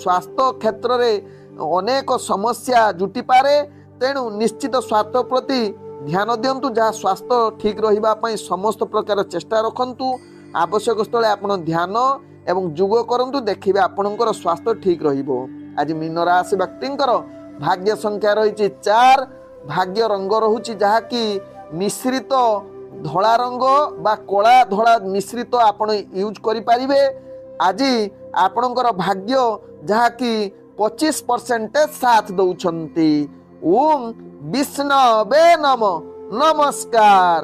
ସ୍ୱାସ୍ଥ୍ୟ କ୍ଷେତ୍ରରେ ଅନେକ ସମସ୍ୟା ଜୁଟିପାରେ। ତେଣୁ ନିଶ୍ଚିତ ସ୍ୱାସ୍ଥ୍ୟ ପ୍ରତି ଧ୍ୟାନ ଦିଅନ୍ତୁ, ଯାହା ସ୍ୱାସ୍ଥ୍ୟ ଠିକ ରହିବା ପାଇଁ ସମସ୍ତ ପ୍ରକାର ଚେଷ୍ଟା ରଖନ୍ତୁ। ଆବଶ୍ୟକ ସ୍ଥଳେ ଆପଣ ଧ୍ୟାନ ଏବଂ ଯୋଗ କରନ୍ତୁ, ଦେଖିବେ ଆପଣଙ୍କର ସ୍ୱାସ୍ଥ୍ୟ ଠିକ ରହିବ। ଆଜି ମୀନ ରାଶି ବ୍ୟକ୍ତିଙ୍କର ଭାଗ୍ୟ ସଂଖ୍ୟା ରହିଛି 4, ଭାଗ୍ୟ ରଙ୍ଗ ରହୁଛି ଯାହାକି ମିଶ୍ରିତ ଧଳା ରଙ୍ଗ ବା କଳା ଧଳା ମିଶ୍ରିତ ଆପଣ ୟୁଜ କରିପାରିବେ। ଆଜି ଆପଣଙ୍କର ଭାଗ୍ୟ ଯାହାକି 25% ସାଥ ଦଉଛନ୍ତି। ଓମ୍ ବିଷ୍ଣବେ ନମଃ। ନମସ୍କାର।